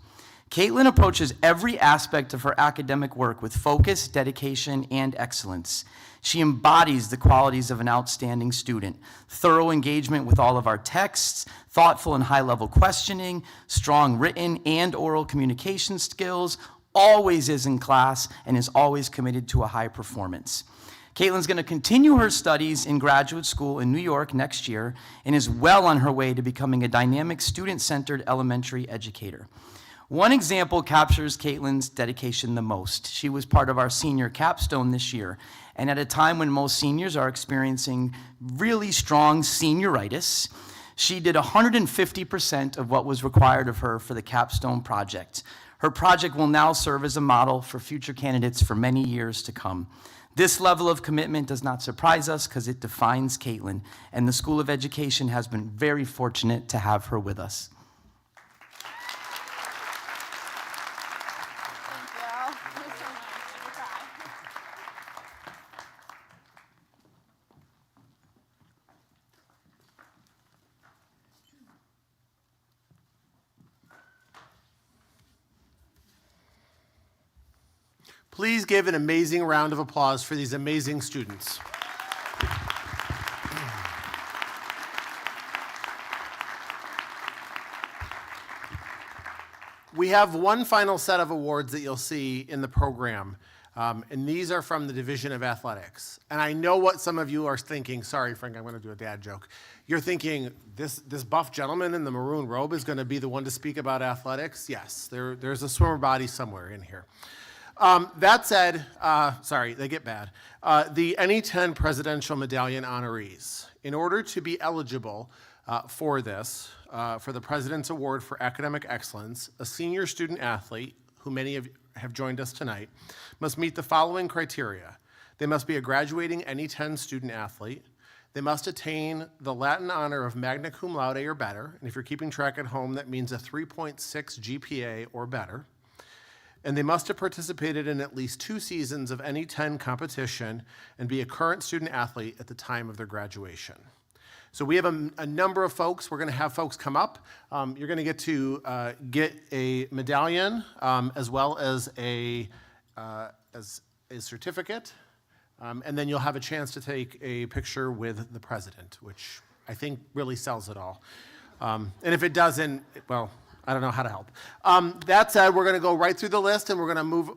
Caitlin approaches every aspect of her academic work with focus, dedication, and excellence. She embodies the qualities of an outstanding student: thorough engagement with all of our texts, thoughtful and high-level questioning, strong written and oral communication skills, always is in class, and is always committed to a high performance. Caitlin's going to continue her studies in graduate school in New York next year and is well on her way to becoming a dynamic, student-centered elementary educator. One example captures Caitlin's dedication the most. She was part of our senior capstone this year, and at a time when most seniors are experiencing really strong senioritis, she did 150% of what was required of her for the capstone project. Her project will now serve as a model for future candidates for many years to come. This level of commitment does not surprise us because it defines Caitlin, and the School of Education has been very fortunate to have her with us. Please give an amazing round of applause for these amazing students. We have one final set of awards that you'll see in the program, and these are from the Division of Athletics. And I know what some of you are thinking. Sorry, Frank, I'm going to do a dad joke. You're thinking, this buff gentleman in the maroon robe is going to be the one to speak about athletics? Yes, there's a swimmer body somewhere in here. That said, sorry, they get bad. The NE10 Presidential Medallion honorees. In order to be eligible for this, for the President's Award for Academic Excellence, a senior student athlete, who many of you have joined us tonight, must meet the following criteria. They must be a graduating NE10 student athlete. They must attain the Latin honor of magna cum laude or better. And if you're keeping track at home, that means a 3.6 GPA or better. And they must have participated in at least 2 seasons of NE10 competition and be a current student athlete at the time of their graduation. So we have a number of folks. We're going to have folks come up. You're going to get a medallion as well as a certificate. And then you'll have a chance to take a picture with the president, which I think really sells it all. And if it doesn't, well, I don't know how to help. That said, we're going to go right through the list and we're going to move.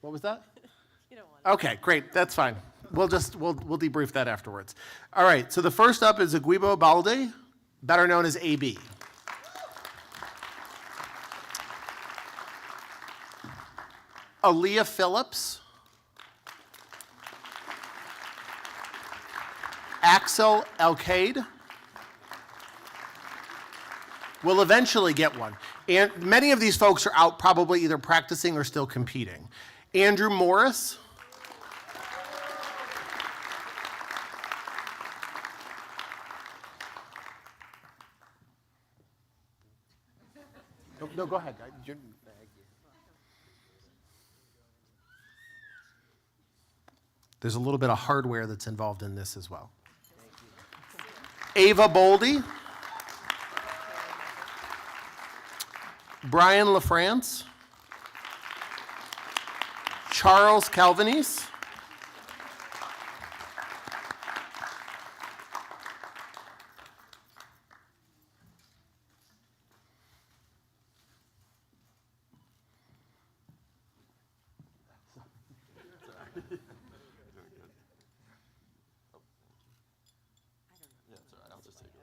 What was that? You don't want to. Okay, great. That's fine. We'll debrief that afterwards. All right. So the first up is Aguibo Balde, better known as AB. Aaliyah Phillips. Axel Alcade. We'll eventually get one. And many of these folks are out probably either practicing or still competing. Andrew Morris. No, go ahead. There's a little bit of hardware that's involved in this as well. Ava Boldy. Brian LaFrance. Charles Calvanese.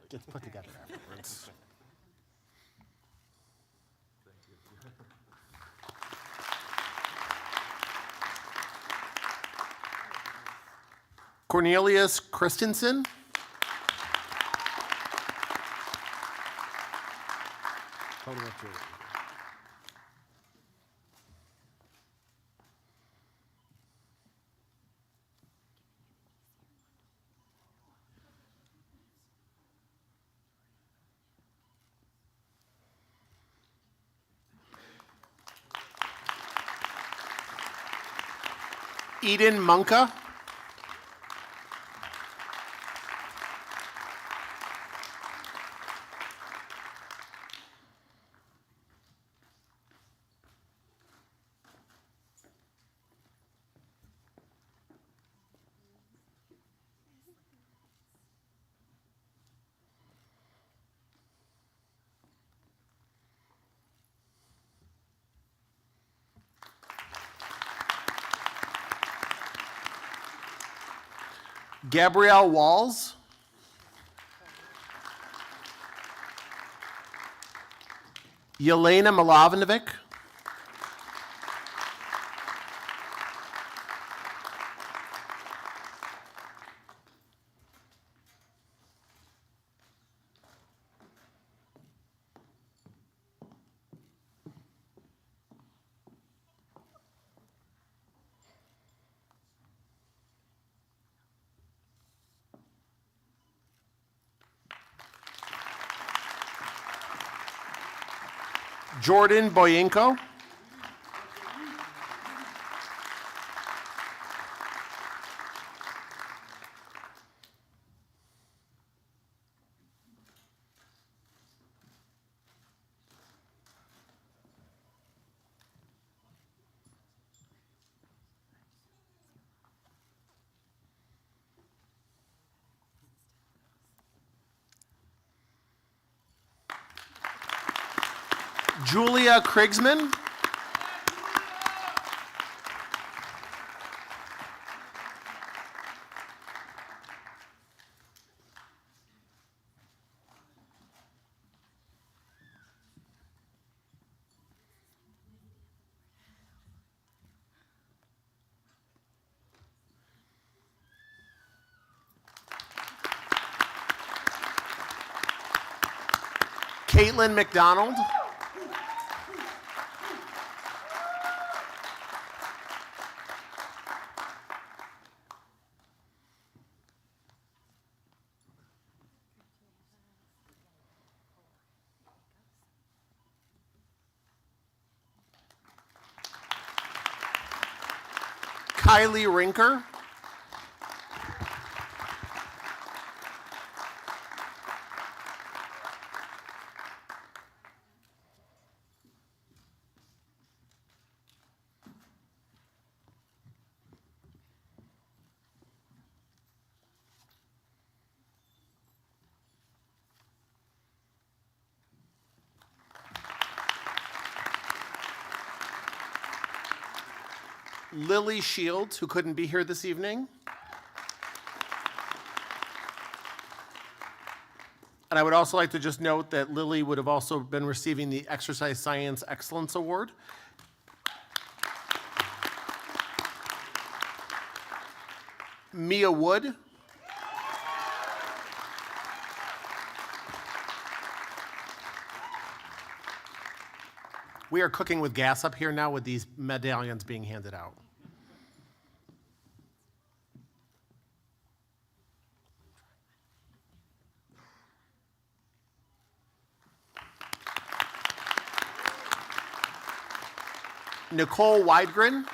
It's put together afterwards. Cornelius Christensen. Eden Munka. Gabrielle Walls. Yelena Milovanovic. Jordan Boyenko. Julia Krigsman. Caitlin McDonald. Kylie Rinker. Lily Shields, who couldn't be here this evening. And I would also like to just note that Lily would have also been receiving the Exercise Science Excellence Award. Mia Wood. We are cooking with gas up here now with these medallions being handed out. Nicole Weidgren.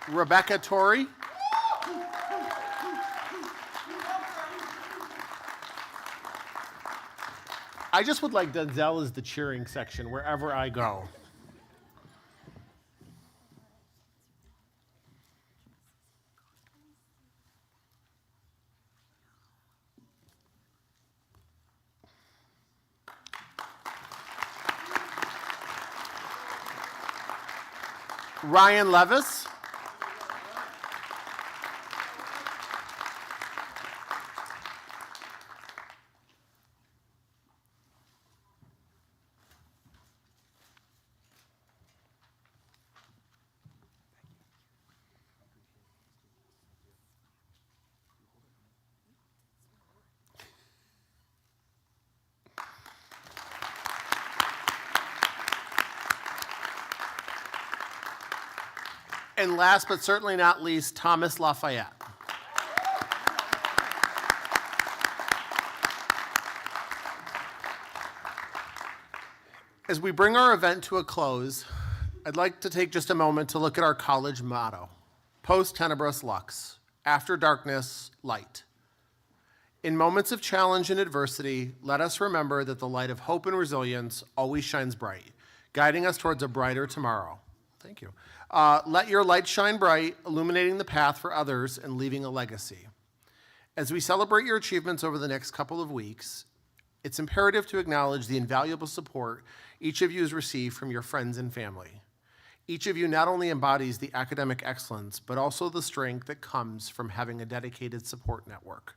Rebecca Torrey. I just would like Denzel as the cheering section wherever I go. Ryan Levis. And last but certainly not least, Thomas Lafayette. As we bring our event to a close, I'd like to take just a moment to look at our college motto, Post Tenebris Lux, after darkness, light. In moments of challenge and adversity, let us remember that the light of hope and resilience always shines bright, guiding us towards a brighter tomorrow. Thank you. Let your light shine bright, illuminating the path for others and leaving a legacy. As we celebrate your achievements over the next couple of weeks, it's imperative to acknowledge the invaluable support each of you has received from your friends and family. Each of you not only embodies the academic excellence, but also the strength that comes from having a dedicated support network.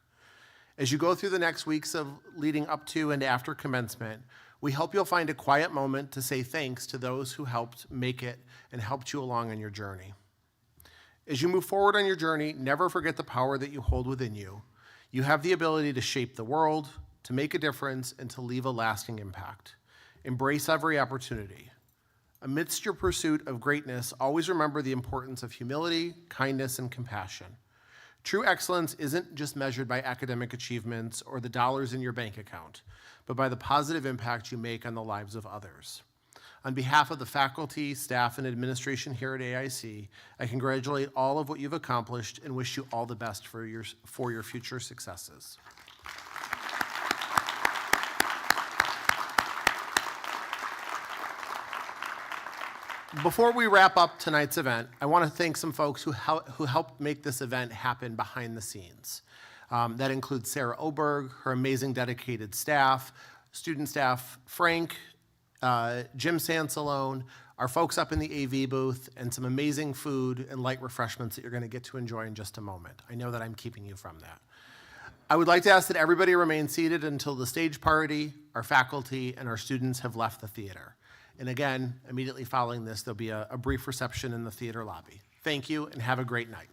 As you go through the next weeks of leading up to and after commencement, we hope you'll find a quiet moment to say thanks to those who helped make it and helped you along on your journey. As you move forward on your journey, never forget the power that you hold within you. You have the ability to shape the world, to make a difference, and to leave a lasting impact. Embrace every opportunity. Amidst your pursuit of greatness, always remember the importance of humility, kindness, and compassion. True excellence isn't just measured by academic achievements or the dollars in your bank account, but by the positive impact you make on the lives of others. On behalf of the faculty, staff, and administration here at AIC, I congratulate all of what you've accomplished and wish you all the best for your future successes. Before we wrap up tonight's event, I want to thank some folks who helped make this event happen behind the scenes. That includes Sarah Oberg, her amazing dedicated staff, student staff, Frank, Jim Sansalone, our folks up in the AV booth, and some amazing food and light refreshments that you're going to get to enjoy in just a moment. I know that I'm keeping you from that. I would like to ask that everybody remain seated until the stage party, our faculty, and our students have left the theater. And again, immediately following this, there'll be a brief reception in the theater lobby. Thank you, and have a great night.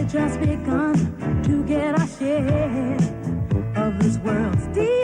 just begun to get our share of this world's deep.